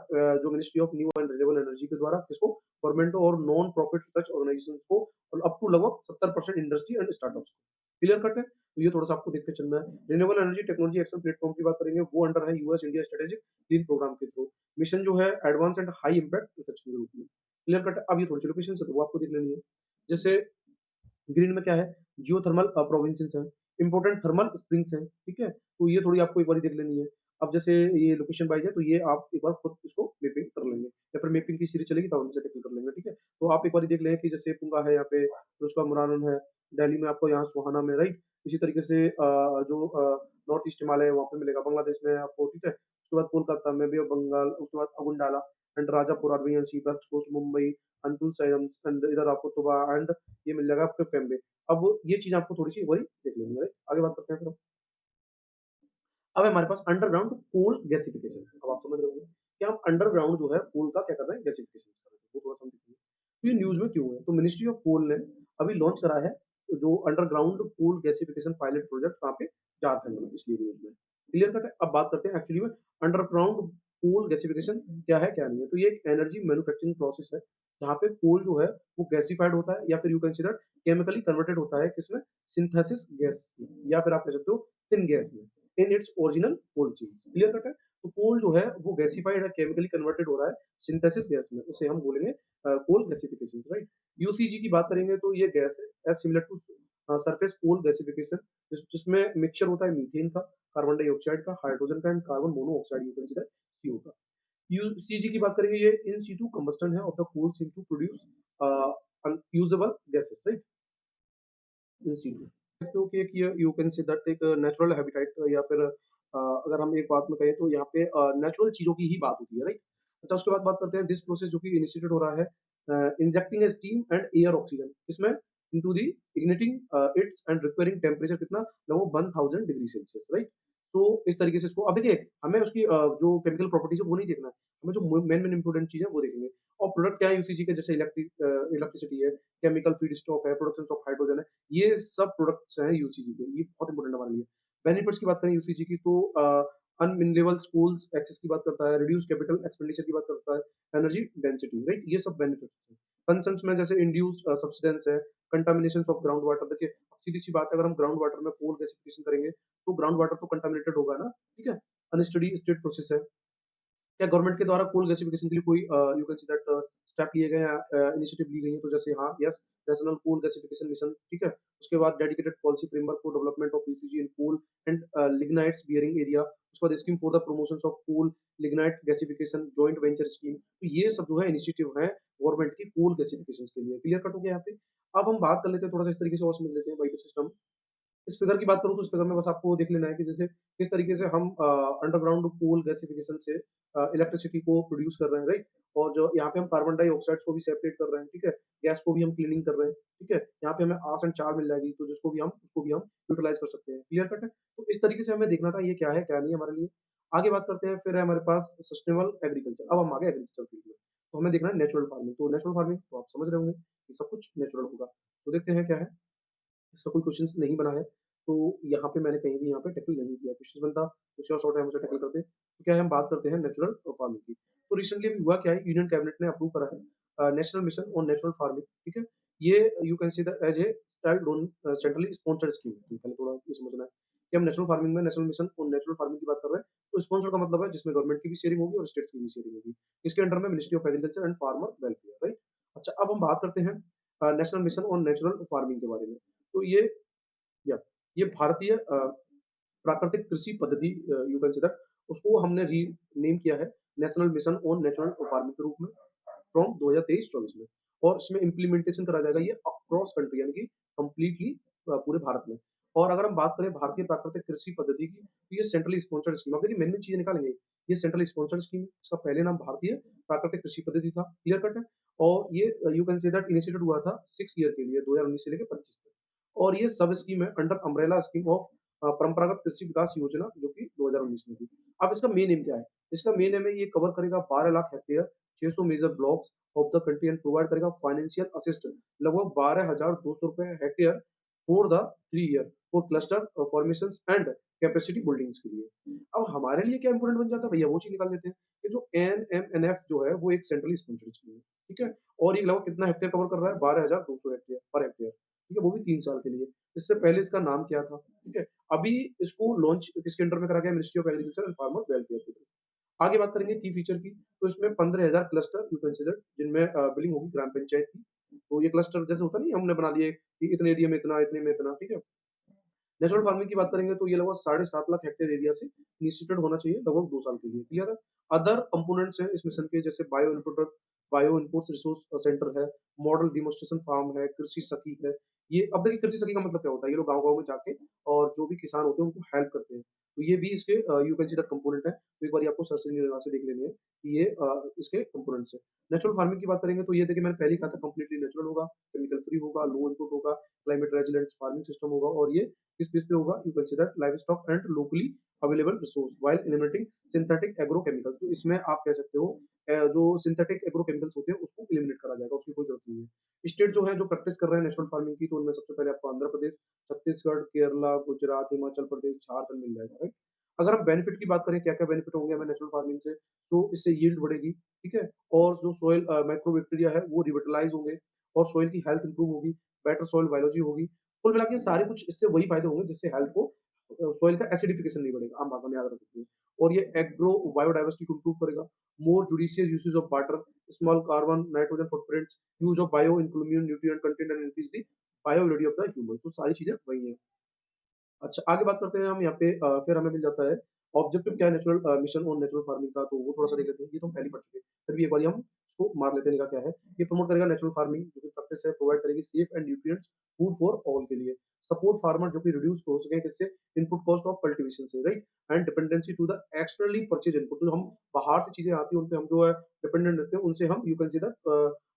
जो ministry of new and renewable energy के द्वारा, किसको? गवर्नमेंट और नॉन प्रॉफिट रिसर्च ऑर्गेनाइजेशंस को, और अप टू लगभग 70% इंडस्ट्री एंड स्टार्टअप्स को। क्लियर कट है? तो ये थोड़ा-सा आपको देख के चलना है। Renewable energy technology action platform की बात करेंगे, वो अंडर है US India strategic green programme के थ्रू। मिशन जो है advance and high impact research के रूप में। Clear cut? अब ये थोड़ी सी लोकेशन है तो वो आपको देख लेनी है। जैसे ग्रीन में क्या है? जियोथर्मल प्रोविंसेस हैं, इंपोर्टेंट थर्मल स्प्रिंग्स हैं, ठीक है? तो ये थोड़ी आपको एक बारी देख लेनी है। अब जैसे ये लोकेशन वाइज़ है, तो ये आप एक बार खुद इसको मैपिंग कर लेंगे या फिर मैपिंग की सीरीज़ चलेगी, तब हम इसे टैकल कर लेंगे, ठीक है? तो आप एक बारी देख लें कि जैसे पुंगा है यहाँ पे, फिर उसका मुरारन है, दिल्ली में आपको यहाँ सोहाना में, राइट? इसी तरीके से जो नॉर्थ ईस्ट हिमालय है वहाँ पे मिलेगा, बांग्लादेश में आपको, ठीक है? उसके बाद कोलकाता में, बे ऑफ बंगाल, उसके बाद अगुंडाला and Rajapur, Arabian sea, west coast, Mumbai, अंतुल साइरम्स एंड इधर आपको तुबा एंड ये मिल जाएगा आपको पेम्बे। अब ये चीज़ आपको थोड़ी-सी एक बारी देख लेनी है, राइट? आगे बात करते हैं फिर हम। अब है हमारे पास अंडरग्राउंड कोल गैसिफिकेशन। अब आप समझ रहे होंगे कि हम अंडरग्राउंड जो है कोल का क्या कर रहे हैं? गैसिफिकेशन कर रहे हैं। वो थोड़ा-सा हम देखेंगे। तो ये न्यूज़ में क्यों है? तो मिनिस्ट्री ऑफ कोल ने अभी लॉन्च करा है जो underground coal gasification pilot project, कहाँ पे? झारखंड में, इसलिए न्यूज़ में। क्लियर कट है? अब बात करते हैं एक्चुअली में अंडरग्राउंड कोल गैसिफिकेशन क्या है, क्या नहीं है? तो ये एक एनर्जी मैन्युफैक्चरिंग प्रोसेस है, जहाँ पे कोल जो है वो गैसिफाइड होता है या फिर यू कंसीडर केमिकली कन्वर्टेड होता है किसमें? सिंथेसिस गैस या फिर आप कह सकते हो सिनगैस में। In its original cold chains. Clear cut है? तो कोल जो है वो गैसिफाइड है, केमिकली कन्वर्टेड हो रहा है सिंथेसिस गैस में, उसे हम बोलेंगे कोल गैसिफिकेशन, राइट? यूसीजी की बात करेंगे तो ये गैस है as similar to surface coal gasification, जिसमें मिक्सचर होता है मीथेन का, कार्बन डाइऑक्साइड का, हाइड्रोजन का and carbon monoxide, you consider CO का। यूसीजी की बात करेंगे, ये इन सीटू कंबस्टन है of the coals into produce usable gases, right? In situ सकते हो कि एक ये यू कैन से दैट एक नेचुरल हैबिटेट, या फिर अगर हम एक बात में कहें तो यहाँ पे नेचुरल चीज़ों की ही बात होती है, राइट? अच्छा, उसके बाद बात करते हैं दिस प्रोसेस जो कि इनिशिएटेड हो रहा है injecting a steam and air oxygen इसमें into the igniting its and requiring temperature कितना? लगभग 1000 डिग्री सेल्सियस, राइट? तो इस तरीके से इसको अब देखिए, हमें उसकी जो केमिकल प्रॉपर्टीज़ है वो नहीं देखना है, हमें जो मेन मेन इंपोर्टेंट चीज़ है वो देखेंगे। और प्रोडक्ट क्या है यूसीजी के? जैसे इलेक्ट्रिसिटी है, केमिकल फीडस्टॉक है, प्रोडक्शन ऑफ हाइड्रोजन है, ये सब प्रोडक्ट्स हैं यूसीजी के, ये बहुत इंपॉर्टेंट हमारे लिए। बेनिफिट्स की बात करें यूसीजी की तो अनमिनेबल स्कूल्स एक्सेस की बात करता है, रिड्यूस कैपिटल एक्सपेंडिचर की बात करता है, एनर्जी डेंसिटी, राइट? ये सब बेनिफिट्स हैं। कंसर्न्स में जैसे इंड्यूस्ड सब्सिडेंस है, कंटामिनेशन ऑफ ग्राउंड वाटर, देखिए सीधी-सी बात है, अगर हम ग्राउंड वाटर में कोल गैसिफिकेशन करेंगे, तो ग्राउंड वाटर तो कंटामिनेटेड होगा ना, ठीक है? अनस्टडी स्टेट प्रोसेस है। क्या गवर्नमेंट के द्वारा कोल गैसिफिकेशन के लिए कोई you can say that step लिए गए हैं, इनिशिएटिव ली गई है? तो जैसे हाँ, yes, national coal gasification mission, ठीक है? उसके बाद dedicated policy framework for development of PCG in coal and lignites bearing area, उसके बाद scheme for the promotion of coal lignite gasification joint venture scheme. तो ये सब जो है इनिशिएटिव है गवर्नमेंट की कोल गैसिफिकेशन के लिए। क्लियर कट हो गया यहाँ पे? अब हम बात कर लेते हैं थोड़ा सा इस तरीके से और समझ लेते हैं बाई द सिस्टम। इस फिगर की बात करूँ तो इस फिगर में बस आपको देख लेना है कि जैसे किस तरीके से हम अंडरग्राउंड कोल गैसिफिकेशन से इलेक्ट्रिसिटी को प्रोड्यूस कर रहे हैं, राइट? और जो यहाँ पे हम कार्बन डाइऑक्साइड्स को भी सेपरेट कर रहे हैं, ठीक है? गैस को भी हम क्लीनिंग कर रहे हैं, ठीक है? यहाँ पे हमें आर्स एंड चार मिल जाएगी, तो उसको भी हम यूटिलाइज कर सकते हैं। क्लियर कट है? तो इस तरीके से हमें देखना था ये क्या है, क्या नहीं है हमारे लिए। आगे बात करते हैं, फिर है हमारे पास सस्टेनेबल एग्रीकल्चर। अब हम आ गए एग्रीकल्चर फील्ड में। तो हमें देखना है नेचुरल फार्मिंग। तो नेचुरल फार्मिंग तो आप समझ रहे होंगे कि सब कुछ नेचुरल होगा। तो देखते हैं क्या है। इसका कोई क्वेश्चंस नहीं बना है, तो यहाँ पे मैंने कहीं भी यहाँ पे टैकल नहीं किया। क्वेश्चन बनता कुछ और शॉर्ट है, हम उसे टैकल करते हैं। तो क्या है, हम बात करते हैं नेचुरल फार्मिंग की। तो रिसेंटली अभी हुआ क्या है, यूनियन कैबिनेट ने अप्रूव करा है national mission on natural farming, ठीक है? ये you can see that as a child loan centrally sponsored scheme है। तो पहले थोड़ा ये समझना है कि हम नेचुरल फार्मिंग में national mission on natural farming की बात कर रहे हैं। तो स्पॉन्सर का मतलब है जिसमें गवर्नमेंट की भी शेयरिंग होगी और स्टेट्स की भी शेयरिंग होगी। इसके अंडर में ministry of agriculture and farmer welfare, right? अच्छा, अब हम बात करते हैं national mission on natural farming के बारे में। तो ये या ये भारतीय प्राकृतिक कृषि पद्धति यू कैन से दैट उसको हमने रीनेम किया है national mission on natural farming के रूप में फ्रॉम 2023-24 में और इसमें इम्प्लीमेंटेशन करा जाएगा ये अक्रॉस कंट्री यानी कि कंप्लीटली पूरे भारत में। और अगर हम बात करें भारतीय प्राकृतिक कृषि पद्धति की, तो ये सेंट्रली स्पॉन्सर्ड स्कीम अब देखिए मेन-मेन चीज़ें निकालेंगे। ये सेंट्रली स्पॉन्सर्ड स्कीम है, इसका पहले नाम भारतीय प्राकृतिक कृषि पद्धति था, क्लियर कट है? और ये you can say that initiated हुआ था 6 ईयर के लिए 2019 से लेके 25 तक। और ये सब स्कीम है अंडर अम्ब्रेला स्कीम ऑफ परंपरागत कृषि विकास योजना जो कि 2019 में थी। अब इसका मेन एम क्या है? इसका मेन एम है ये कवर करेगा 12 lakh hectare, 600 major blocks of the country and provide करेगा फाइनेंशियल असिस्टेंस लगभग 12,200 रुपए hectare for the 3 year for cluster formations and capacity buildings के लिए। अब हमारे लिए क्या इंपॉर्टेंट बन जाता है भैया वो चीज़ निकाल लेते हैं कि जो एनएमएनएफ जो है वो एक सेंट्रली स्पॉन्सर्ड स्कीम है, ठीक है? और ये लगभग कितना हेक्टेयर कवर कर रहा है? 12,200 हेक्टेयर पर हेक्टेयर, ठीक है? वो भी 3 साल के लिए। इससे पहले इसका नाम क्या था? ठीक है? अभी इसको लॉन्च किसके अंडर में करा गया? Ministry of agriculture and farmer welfare के थ्रू। आगे बात करेंगे की फीचर की, तो इसमें 15,000 क्लस्टर यू कंसीडर जिनमें बिलिंग होगी ग्राम पंचायत की। तो ये क्लस्टर जैसे होता नहीं हमने बना दिए कि इतने एरिया में इतना, इतने में इतना, ठीक है? नेचुरल फार्मिंग की बात करेंगे तो ये लगभग 7.5 लाख हेक्टेयर एरिया से इनिशिएटेड होना चाहिए लगभग 2 साल के लिए, क्लियर है? अदर कंपोनेंट्स हैं इस मिशन के जैसे बायो इनपुट्स रिसोर्स सेंटर है, मॉडल डेमोंस्ट्रेशन फार्म है, कृषि सखी है। ये अब देखिए कृषि सखी का मतलब क्या होता है? ये लोग गाँव-गाँव में जाके और जो भी किसान होते हैं उनको हेल्प करते हैं। तो ये भी इसके you can see that component है। तो एक बारी आपको सर्च इंजन लगा से देख लेनी है कि ये इसके कंपोनेंट्स हैं। नेचुरल फार्मिंग की बात करेंगे तो ये देखिए मैंने पहले ही कहा था कंप्लीटली नेचुरल होगा, केमिकल फ्री होगा, लो इनपुट होगा, क्लाइमेट रेजिलेंट फार्मिंग सिस्टम होगा और ये किस बेस पे होगा? You consider livestock and locally available resource while eliminating synthetic agrochemicals. तो इसमें आप कह सकते हो जो सिंथेटिक एग्रोकेमिकल्स होते हैं उसको एलिमिनेट करा जाएगा, उसकी कोई जरूरत नहीं है। स्टेट जो है जो प्रैक्टिस कर रहे हैं नेशनल फार्मिंग की तो उनमें सबसे पहले आपको आंध्र प्रदेश, छत्तीसगढ़, केरला, गुजरात, हिमाचल प्रदेश, झारखंड मिल जाएगा, राइट? अगर हम बेनिफिट की बात करें क्या-क्या बेनिफिट होंगे हमें नेचुरल फार्मिंग से, तो इससे यील्ड बढ़ेगी, ठीक है? और जो सोइल माइक्रो बैक्टीरिया है वो रिविटलाइज होंगे और सोइल की हेल्थ इंप्रूव होगी, बेटर सोइल बायोलॉजी होगी। कुल मिला के सारे कुछ इससे वही फायदे होंगे जिससे हेल्थ को सोइल का एसिडिफिकेशन नहीं बढ़ेगा, आम भाषा में याद रख सकते हैं। और ये एग्रो बायोडायवर्सिटी को इंप्रूव करेगा, more judicious usage of water, small carbon, nitrogen footprints, use of bio including nutrient content and increase the bioavailability of the human. तो सारी चीजें वही हैं। अच्छा, आगे बात करते हैं हम यहाँ पे फिर हमें मिल जाता है ऑब्जेक्टिव क्या है natural mission on natural farming का, तो वो थोड़ा-सा देख लेते हैं। ये तो हम पहले ही पढ़ चुके हैं। फिर भी एक बारी हम इसको मार लेते हैं निगाह क्या है। ये प्रमोट करेगा नेचुरल फार्मिंग जो कि प्रैक्टिस है, प्रोवाइड करेगी safe and nutrients food for all के लिए। सपोर्ट फार्मर जो कि रिड्यूस हो सके किससे? इनपुट कॉस्ट ऑफ कल्टीवेशन से, right? And dependency to the externally purchase input जो हम बाहर से चीज़ें आती हैं, उन पे हम जो है डिपेंडेंट रहते हैं, उनसे हम यू कंसीडर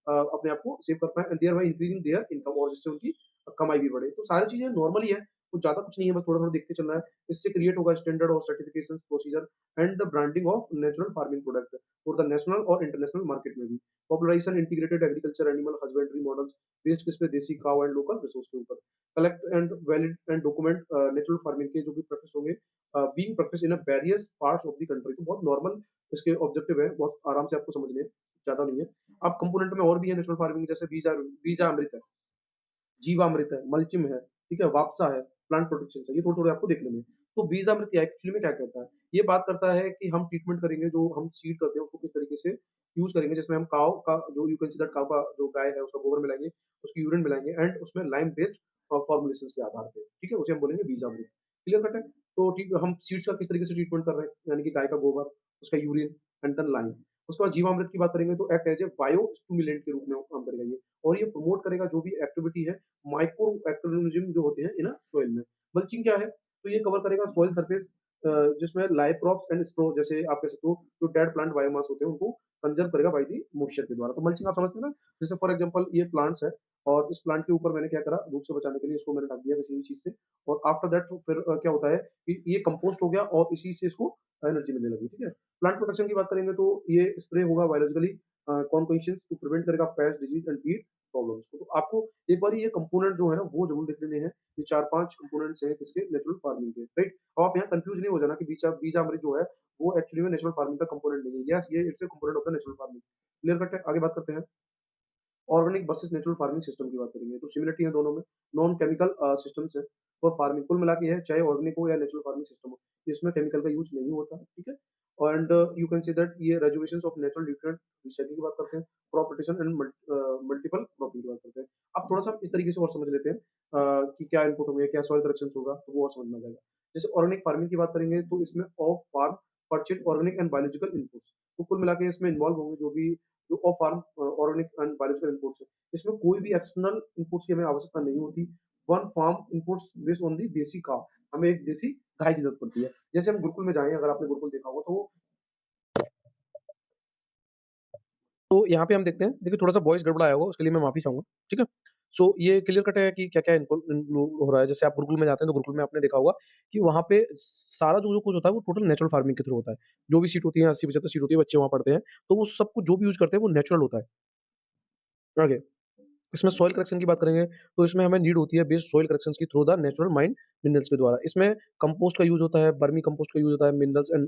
अपने आप को सेव कर पाएँ and thereby increasing their income और जिससे उनकी कमाई भी बढ़े। तो सारी चीज़ें नॉर्मल ही है। कुछ ज़्यादा कुछ नहीं है, बस थोड़ा-थोड़ा देखते चलना है। इससे क्रिएट होगा स्टैंडर्ड और certifications procedure and the branding of natural farming product for the national और इंटरनेशनल मार्केट में भी। Popularisation integrated agriculture animal husbandry models based किस पे? देसी काऊ एंड लोकल रिसोर्स के ऊपर। Collect and valid and document natural farming के जो भी प्रैक्टिस होंगे being practice in a various parts of the country. तो बहुत नॉर्मल इसके ऑब्जेक्टिव है, बहुत आराम से आपको समझने हैं, ज़्यादा नहीं है। अब कंपोनेंट में और भी है नेचुरल फार्मिंग जैसे बीजा अमृत है। जीवामृत है, मल्चिंग है, ठीक है? वापसा है, प्लांट प्रोटेक्शन है, ये थोड़े-थोड़े आपको देख लेने हैं। तो बीजामृत क्या एक्चुअली में क्या कहता है? ये बात करता है कि हम ट्रीटमेंट करेंगे जो हम सीड करते हैं उसको किस तरीके से यूज़ करेंगे जिसमें हम काऊ का जो यू कंसीडर काऊ का जो गाय है उसका गोबर मिलाएँगे, उसकी यूरिन मिलाएँगे एंड उसमें लाइम बेस्ड फॉर्मुलेशंस के आधार पे, ठीक है? उसे हम बोलेंगे बीजामृत। क्लियर कट है? तो ठीक है, हम सीड्स का किस तरीके से ट्रीटमेंट कर रहे हैं, यानी कि गाय का गोबर, उसका यूरिन एंड देन लाइम। उसके बाद जीवामृत की बात करेंगे तो act as a bio stimulant के रूप में काम करेगा ये और ये प्रमोट करेगा जो भी एक्टिविटी है माइक्रो ऑर्गेनिज्म जो होते हैं इन सोइल में। मल्चिंग क्या है? तो ये कवर करेगा सॉइल सरफेस जिसमें लाइव क्रॉप्स एंड स्ट्रॉ जैसे आप कह सकते हो जो डेड प्लांट बायोमास होते हैं उनको कंज़र्व करेगा बाय द मॉइस्चर के द्वारा। तो मल्चिंग आप समझते हैं ना? जैसे फॉर एग्जांपल ये प्लांट्स है और इस प्लांट के ऊपर मैंने क्या करा धूप से बचाने के लिए इसको मैंने ढक दिया किसी भी चीज़ से और आफ्टर दैट फिर क्या होता है कि ये कंपोस्ट हो गया और इसी से इसको एनर्जी मिलने लगी, ठीक है? प्लांट प्रोटेक्शन की बात करेंगे तो ये स्प्रे होगा बायोलॉजिकली कॉन्कोइशंस टू प्रिवेंट करेगा paste, disease and weed problems को। तो आपको एक बारी ये कंपोनेंट जो है ना वो ज़रूर देख लेने हैं। ये 4-5 कंपोनेंट्स हैं किसके? नेचुरल फार्मिंग के, राइट? अब आप यहाँ कन्फ्यूज़ नहीं हो जाना कि बीजामृत जो है वो एक्चुअली में नेचुरल फार्मिंग का कंपोनेंट नहीं है। यस, ये it's a component of the natural farming. Clear cut है? आगे बात करते हैं। Organic versus natural farming system की बात करेंगे तो सिमिलरिटी है दोनों में। नॉन केमिकल सिस्टम्स है फॉर फार्मिंग कुल मिला के ये है चाहे ऑर्गेनिक हो या नेचुरल फार्मिंग सिस्टम हो, इसमें केमिकल का यूज़ नहीं होता, ठीक है? And you can say that ये रेजर्वेशंस ऑफ नेचुरल न्यूट्रिएंट रिसाइक्लिंग की बात करते हैं, crop rotation and multiple cropping की बात करते हैं। अब थोड़ा-सा हम इस तरीके से और समझ लेते हैं कि क्या इनपुट होंगे, क्या सॉइल करेक्शंस होगा, तो वो और समझ में आ जाएगा। जैसे ऑर्गेनिक फार्मिंग की बात करेंगे तो इसमें off farm purchase organic and biological inputs, तो कुल मिला के इसमें इन्वॉल्व होंगे जो भी जो off farm organic and biological inputs है। इसमें कोई भी एक्सटर्नल इनपुट्स की हमें आवश्यकता नहीं होती। One farm inputs based on the desi cow, हमें एक देसी गाय की ज़रूरत पड़ती है। जैसे हम गुरुकुल में जाएँ, अगर आपने गुरुकुल देखा होगा तो यहाँ पे हम देखते हैं, देखिए थोड़ा-सा वॉइस गड़बड़ाया होगा, उसके लिए मैं माफ़ी चाहूँगा, ठीक है? सो ये क्लियर कट है कि क्या-क्या इन्क्लूड हो रहा है। जैसे आप गुरुकुल में जाते हैं, तो गुरुकुल में आपने देखा होगा कि वहाँ पे सारा जो-जो कुछ होता है, वो टोटल नेचुरल फार्मिंग के थ्रू होता है। जो भी सीट होती है, 80-75 सीट होती है, बच्चे वहाँ पढ़ते हैं, तो वो सब कुछ जो भी यूज़ करते हैं, वो नेचुरल होता है। आगे, इसमें सॉइल करेक्शन की बात करेंगे, तो इसमें हमें नीड होती है बेस्ड सॉइल करेक्शंस की through the natural mine minerals के द्वारा। इसमें कंपोस्ट का यूज़ होता है, वर्मी कंपोस्ट का यूज़ होता है, minerals and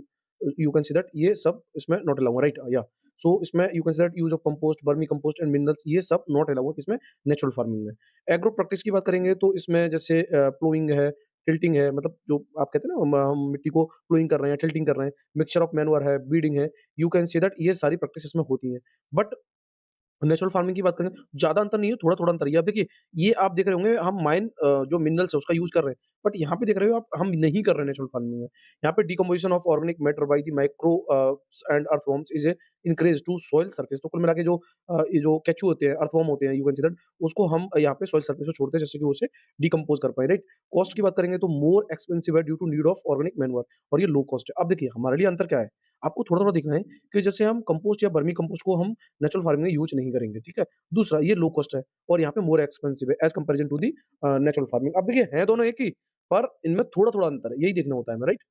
you can see that ये सब इसमें नॉट अलाउड राइट? या सो इसमें you can see that use of compost, vermi compost and minerals ये सब नॉट अलाउड किसमें? नेचुरल फार्मिंग में। एग्रो प्रैक्टिस की बात करेंगे तो इसमें जैसे प्लोइंग है, टिल्टिंग है, मतलब जो आप कहते हैं ना हम मिट्टी को प्लोइंग कर रहे हैं, टिल्टिंग कर रहे हैं, मिक्सचर ऑफ मैन्योर है, बीडिंग है, यू कैन सी दैट ये सारी प्रैक्टिस इसमें होती हैं। बट नेचुरल फार्मिंग की बात करें, ज़्यादा अंतर नहीं है, थोड़ा-थोड़ा अंतर है। ये आप देखिए, ये आप देख रहे होंगे हम जो मिनरल्स है उसका यूज़ कर रहे हैं, बट यहाँ पे देख रहे हो आप हम नहीं कर रहे हैं नेचुरल फार्मिंग में। यहाँ पे decomposition of organic matter by the micro and earthworms is increase to soil surface. तो कुल मिला के जो ये जो केचू होते हैं, अर्थवर्म होते हैं, यू कैन से दैट उसको हम यहाँ पे सॉइल सरफेस पे छोड़ते हैं जिससे कि वो उसे डिकम्पोज़ कर पाएँ, राइट? कॉस्ट की बात करेंगे तो मोर एक्सपेंसिव है due to need of organic manure और ये लो कॉस्ट है। अब देखिए, हमारे लिए अंतर क्या है? आपको थोड़ा-थोड़ा देखना है कि जैसे हम कंपोस्ट या वर्मी कंपोस्ट को हम नेचुरल फार्मिंग में यूज़ नहीं करेंगे, ठीक है? दूसरा ये लो कॉस्ट है और यहाँ पे मोर एक्सपेंसिव है as comparison to the natural farming. अब देखिए हैं दोनों एक ही, पर इनमें थोड़ा-थोड़ा अंतर है, यही देखना होता है हमें, राइट?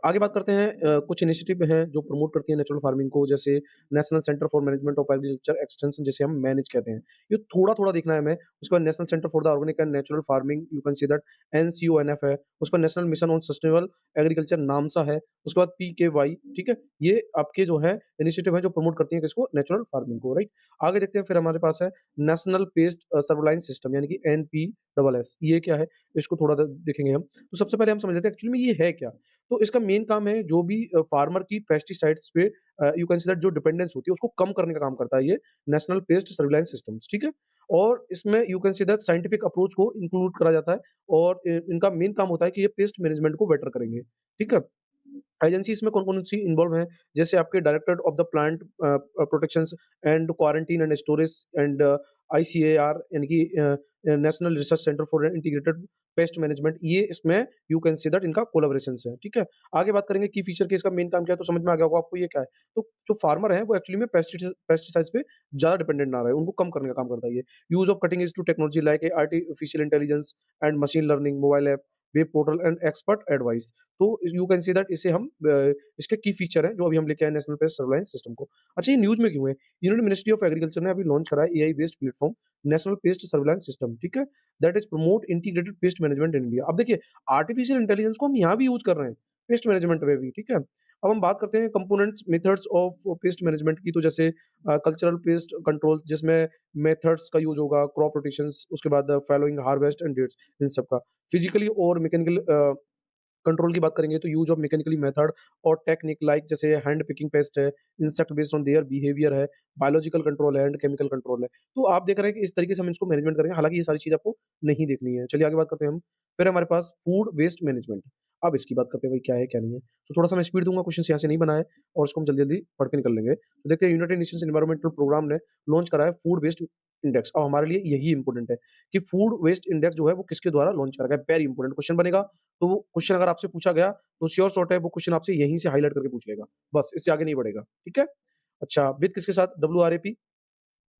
आगे बात करते हैं कुछ इनिशिएटिव हैं जो प्रमोट करती है नेचुरल फार्मिंग को जैसे national centre for management of agriculture extension जिसे हम मैनेज कहते हैं। ये थोड़ा-थोड़ा देखना है हमें। उसके बाद national centre for the organic and natural farming you can see that NCONF है। उसके बाद national mission on sustainable agriculture नामसा है। उसके बाद पीकेवाई ठीक है? ये आपके जो है इनिशिएटिव है जो प्रमोट करती है किसको? नेचुरल फार्मिंग को राइट? आगे देखते हैं फिर हमारे पास है नेशनल पेस्ट सर्विलांस सिस्टम यानी कि एनपीएसएस ये क्या है? इसको थोड़ा देखेंगे हम। तो सबसे पहले हम समझ लेते हैं एक्चुअली में ये है क्या? तो इसका मेन काम है जो भी फार्मर की पेस्टिसाइड्स पे यू कैन से दैट जो डिपेंडेंस होती है उसको कम करने का काम करता है ये नेशनल पेस्ट सर्विलांस सिस्टम्स ठीक है? और इसमें you can say that scientific approach को इंक्लूड करा जाता है और इनका मेन काम होता है कि ये पेस्ट मैनेजमेंट को बेटर करेंगे, ठीक है? एजेंसी इसमें कौन-कौन सी इन्वॉल्व हैं? जैसे आपके director of the plant protections and quarantine and storage and ICAR यानी कि national research centre for integrated pest management ये इसमें यू कैन से दैट इनका कोलैबोरेशंस है, ठीक है? आगे बात करेंगे की फीचर के इसका मेन काम क्या है तो समझ में आ गया होगा आपको ये क्या है। तो जो फार्मर है वो एक्चुअली में पेस्टिसाइड्स पे ज़्यादा डिपेंडेंट ना रहे, उनको कम करने का काम करता है ये। Use of cutting edge to technology like artificial intelligence and machine learning, mobile app, web portal and expert advice. तो यू कैन सी दैट इसे हम इसके की फीचर हैं जो अभी हम लेके आए नेशनल पेस्ट सर्विलांस सिस्टम को। अच्छा ये न्यूज़ में क्यों है? यूनियन मिनिस्ट्री ऑफ एग्रीकल्चर ने अभी लॉन्च करा है AI based platform national paste surveillance system, ठीक है? That is promote integrated pest management in India. अब देखिए आर्टिफिशियल इंटेलिजेंस को हम यहाँ भी यूज़ कर रहे हैं, पेस्ट मैनेजमेंट में भी, ठीक है? अब हम बात करते हैं components methods of pest management की तो जैसे कल्चरल पेस्ट कंट्रोल जिसमें मेथड्स का यूज़ होगा, क्रॉप रोटेशंस उसके बाद फॉलोइंग हार्वेस्ट एंड डेट्स इन सब का। फिजिकली और मैकेनिकल कंट्रोल की बात करेंगे तो यूज़ ऑफ मैकेनिकली मेथड और टेक्निक लाइक जैसे हैंड पिकिंग पेस्ट है, insect based on their behaviour है, बायोलॉजिकल कंट्रोल है एंड केमिकल कंट्रोल है। तो आप देख रहे हैं कि इस तरीके से हम इसको मैनेजमेंट करेंगे, हालाँकि ये सारी चीज़ आपको नहीं देखनी है। चलिए आगे बात करते हैं हम। फिर हमारे पास फूड वेस्ट मैनेजमेंट। अब इसकी बात करते हैं भाई क्या है, क्या नहीं है। तो थोड़ा-सा मैं स्पीड दूँगा, क्वेश्चन्स यहाँ से नहीं बनाए और इसको हम जल्दी-जल्दी पढ़ के निकल लेंगे। तो देखते हैं यूनाइटेड नेशंस एनवायरनमेंटल प्रोग्राम ने लॉन्च करा है फूड वेस्ट इंडेक्स। अब हमारे लिए यही इंपॉर्टेंट है कि फूड वेस्ट इंडेक्स जो है वो किसके द्वारा लॉन्च करा गया है? वेरी इंपॉर्टेंट क्वेश्चन बनेगा। तो वो क्वेश्चन अगर आपसे पूछा गया तो श्योर शॉट है वो क्वेश्चन आपसे यहीं से हाइलाइट करके पूछ लेगा। बस इससे आगे नहीं बढ़ेगा, ठीक है? अच्छा विद किसके साथ? डब्ल्यूआरएपी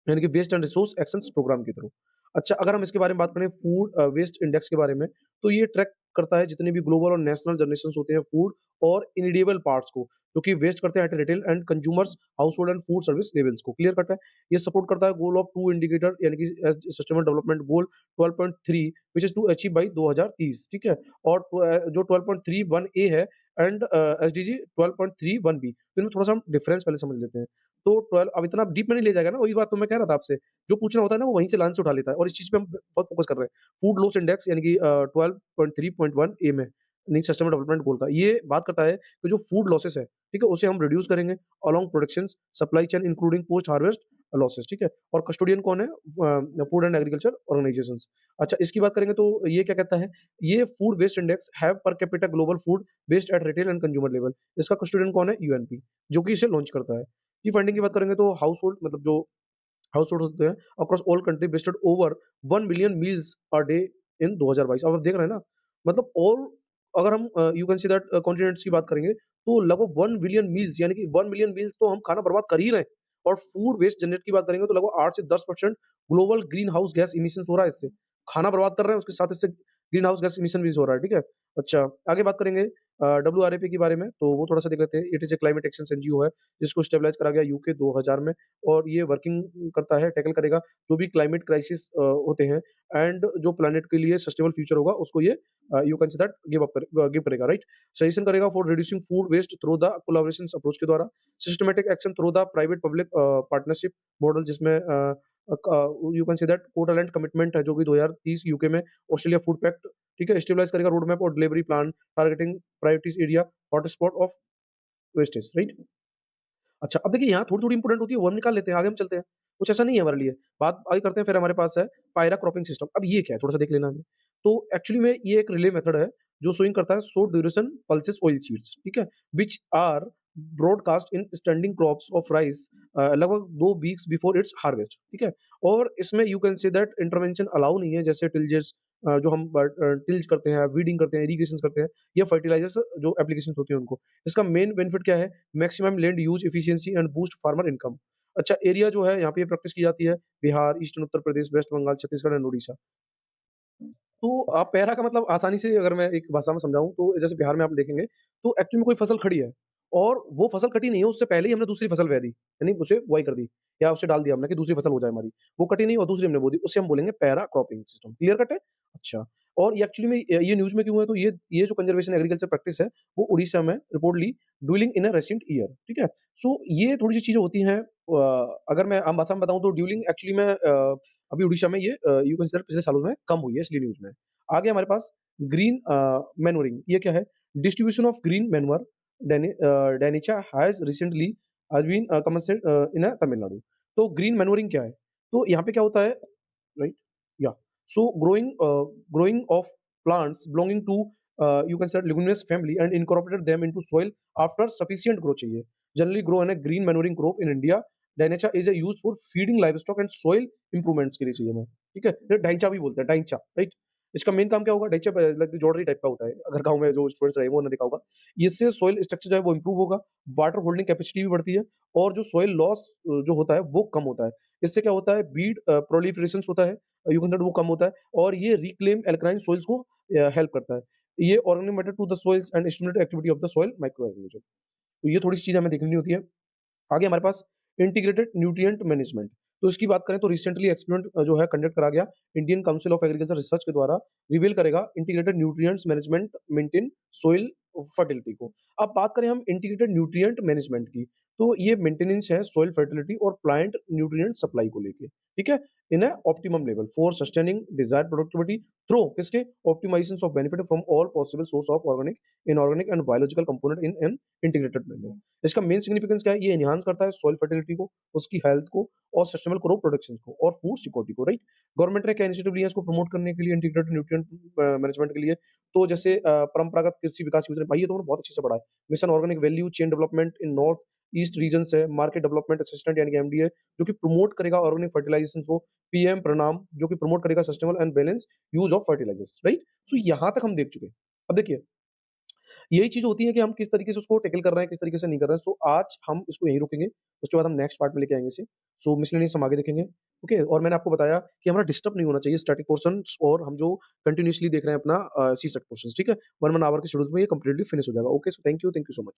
यानी कि waste and resource actions programme के थ्रू। अच्छा अगर हम इसके बारे में बात करें फूड वेस्ट इंडेक्स के बारे में, तो ये ट्रैक करता है जितने भी ग्लोबल और नेशनल जनरेशंस होते हैं फूड और इनएडिबल पार्ट्स को, जो कि वेस्ट करते हैं at retail and consumers, household and food service levels को। क्लियर कट है? ये सपोर्ट करता है गोल ऑफ 2 इंडिकेटर यानी कि sustainable development goal 12.3 which is to achieve by 2030 ठीक है? और जो 12.31 ए है एंड एसडीजी 12.31 बी। तो इनमें थोड़ा-सा हम डिफरेंस पहले समझ लेते हैं। तो 12 अब इतना डीप में नहीं ले जाएगा ना, वही बात तो मैं कह रहा था आपसे। जो पूछना होता है ना, वो वहीं से लाइन से उठा लेता है और इस चीज़ पे हम बहुत फ़ोकस कर रहे हैं। फूड लॉस इंडेक्स यानी कि 12.3.1 ए में। नहीं सस्टेनेबल डेवलपमेंट गोल का। ये बात करता है कि जो फूड लॉसेस है, ठीक है? उसे हम रिड्यूस करेंगे along productions, supply chain including post harvest losses, ठीक है? और कस्टोडियन कौन है? Food and agriculture organisations. अच्छा, इसकी बात करेंगे तो ये क्या कहता है? ये food waste index have per capita global food waste at retail and consumer level. इसका कस्टोडियन कौन है? यूएनपी, जो कि इसे लॉन्च करता है। की फंडिंग की बात करेंगे तो हाउस होल्ड मतलब जो हाउस होल्ड होते हैं across all country wasted over 1 billion meals a day in 2022। अब आप देख रहे हैं ना, मतलब ऑल अगर हम you can see that continents की बात करेंगे, तो लगभग 1 बिलियन मील्स यानी कि 1 मिलियन मील्स तो हम खाना बर्बाद कर ही रहे हैं। और फूड वेस्ट जनरेट की बात करेंगे तो लगभग 8 से 10% global green house gas emissions हो रहा है इससे। खाना बर्बाद कर रहे हैं, उसके साथ इससे ग्रीन हाउस गैस इमिशन भी हो रहा है, ठीक है? अच्छा, आगे बात करेंगे डब्ल्यूआरएपी के बारे में, तो वो थोड़ा-सा देख लेते हैं। It is a climate action NGO है, जिसको स्टेबलाइज़ करा गया यूके 2000 में। और ये वर्किंग करता है, टैकल करेगा जो भी क्लाइमेट क्राइसिस होते हैं एंड जो प्लैनेट के लिए सस्टेनेबल फ्यूचर होगा उसको ये you can say that give करेगा, राइट? सजेशन करेगा for reducing food waste through the collaboration approach के द्वारा, systematic action through the private public partnership model, जिसमें you can say that Courtauld commitment है जो कि 2030 यूके में ऑस्ट्रेलिया फूड पैक्ट, ठीक है? स्टेबलाइज़ करेगा रोड मैप और delivery plan targeting priorities area hotspot of wastage, right? अच्छा, अब देखिए यहाँ थोड़ी-थोड़ी इम्पोर्टेंट होती है, वो हम निकाल लेते हैं, आगे हम चलते हैं। कुछ ऐसा नहीं है हमारे लिए। बात आगे करते हैं, फिर हमारे पास है पायरा क्रॉपिंग सिस्टम। अब ये क्या है? थोड़ा-सा देख लेना हमें। तो एक्चुअली में ये एक रिले मेथड है, जो शोइंग करता है short duration pulses oil seeds, ठीक है? Which are broadcast in standing crops of rice लगभग 2 वीक्स बिफोर इट्स हार्वेस्ट, ठीक है? और इसमें you can say that intervention allow नहीं है, जैसे टिल्जेस जो हम टिल्ज करते हैं, वीडिंग करते हैं, इरिगेशंस करते हैं, या फर्टिलाइजर्स जो एप्लीकेशंस होती हैं उनको। इसका मेन बेनिफिट क्या है? Maximum land use efficiency and boost farmer income. अच्छा, एरिया जो है यहाँ पे ये प्रैक्टिस की जाती है Bihar, eastern Uttar Pradesh, west Bengal, Chhattisgarh and Odisha. तो आप पैरा का मतलब आसानी से अगर मैं एक भाषा में समझाऊँ तो जैसे बिहार में आप देखेंगे, तो एक्चुअली में कोई फसल खड़ी है और वो फसल कटी नहीं है, उससे पहले ही हमने दूसरी फसल बो दी, यानी उसे बुआई कर दी या उसे डाल दिया हमने कि दूसरी फसल हो जाए हमारी। वो कटी नहीं और दूसरी हमने बो दी, उसे हम बोलेंगे para cropping system. Clear cut है? अच्छा, और ये एक्चुअली में ये न्यूज़ में क्यों है? तो ये जो कंजर्वेशन एग्रीकल्चर प्रैक्टिस है, वो उड़ीसा में रिपोर्टली ड्यूलिंग इन अ रेसेंट ईयर, ठीक है? सो ये थोड़ी-सी चीज़ें होती हैं। अगर मैं आम भाषा में बताऊँ तो ड्यूलिंग एक्चुअली में अभी उड़ीसा में ये यू कंसीडर पिछले सालों में कम हुई है, इसलिए न्यूज़ में है। आगे हमारे पास ग्रीन मैन्योरिंग, ये क्या है? Distribution of green manure डैनिचा has been कमेंसेड इन तमिलनाडु। तो ग्रीन मैन्योरिंग क्या है? तो यहाँ पे क्या होता है, राइट? या सो growing of plants belonging to you can say leguminous family and incorporated them into soil after sufficient growth चाहिए। Generally grow in a green manuring crop in India. Daincha is a used for feeding livestock and soil improvements के लिए चाहिए हमें, ठीक है? ये डाइंचा भी बोलते हैं, डाइंचा, राइट? इसका मेन काम क्या होगा? डाइंचा लाइक जॉलरी टाइप का होता है, अगर गाँव में जो स्टूडेंट्स रहे वो उन्होंने देखा होगा। इससे सॉइल स्ट्रक्चर जो है वो इम्प्रूव होगा, वाटर होल्डिंग कैपेसिटी भी बढ़ती है और जो सॉइल लॉस जो होता है वो कम होता है। इससे क्या होता है? वीड प्रोलिफरेशंस होता है, यू कैन से वो कम होता है और ये रिक्लेम एल्कलाइन सॉइल्स को हेल्प करता है। ये organic matter to the soils and stimulate activity of the soil microorganism. तो ये थोड़ी-सी चीज़ें हमें देखनी होती है। आगे हमारे पास इंटीग्रेटेड न्यूट्रिएंट मैनेजमेंट, तो इसकी बात करें तो रिसेंटली एक्सपेरिमेंट जो है कंडक्ट करा गया Indian council of agriculture research के द्वारा, रिवील करेगा integrated nutrients management maintain soil fertility को। अब बात करें हम इंटीग्रेटेड न्यूट्रिएंट मैनेजमेंट की, तो ये मेंटेनेंस है सोइल फर्टिलिटी और प्लांट न्यूट्रिएंट सप्लाई को लेके, ठीक है? In a optimum level for sustaining desired productivity through किसके? Optimisation of benefit from all possible source of organic, inorganic and biological component in an integrated manner. इसका main significance क्या है? ये enhance करता है सॉइल फर्टिलिटी को, उसकी health को और सस्टेनेबल क्रॉप प्रोडक्शन को और फूड सिक्योरिटी को, राइट? गवर्नमेंट ने क्या इनिशिएटिव लिया है इसको प्रमोट करने के लिए इंटीग्रेटेड न्यूट्रिएंट मैनेजमेंट के लिए? तो जैसे परंपरागत कृषि विकास योजना, भाई ये तो मैंने बहुत अच्छे से पढ़ा है। Mission organic value chain development in north east regions है, मार्केट डेवलपमेंट असिस्टेंट यानी कि एमडीए, जो कि प्रमोट करेगा ऑर्गेनिक फर्टिलाइजेशन को, पीएम प्रणाम जो कि प्रमोट करेगा sustainable and balance use of fertilisers, right? So यहाँ तक हम देख चुके हैं। अब देखिए, यही चीज़ होती है कि हम किस तरीके से उसको टैकल कर रहे हैं, किस तरीके से नहीं कर रहे हैं। सो आज हम इसको यहीं रोकेंगे, उसके बाद हम नेक्स्ट पार्ट में लेके आएँगे इसे। सो मिसलेनियस हम आगे देखेंगे, ओके? और मैंने आपको बताया कि हमारा डिस्टर्ब नहीं होना चाहिए स्टैटिक पोर्शंस, और हम जो कंटीन्यूअसली देख रहे हैं अपना सी सेट पोर्शंस, ठीक है? 1 आवर के शेड्यूल में ये कंप्लीटली फिनिश हो जाएगा। Okay, so thank you so much.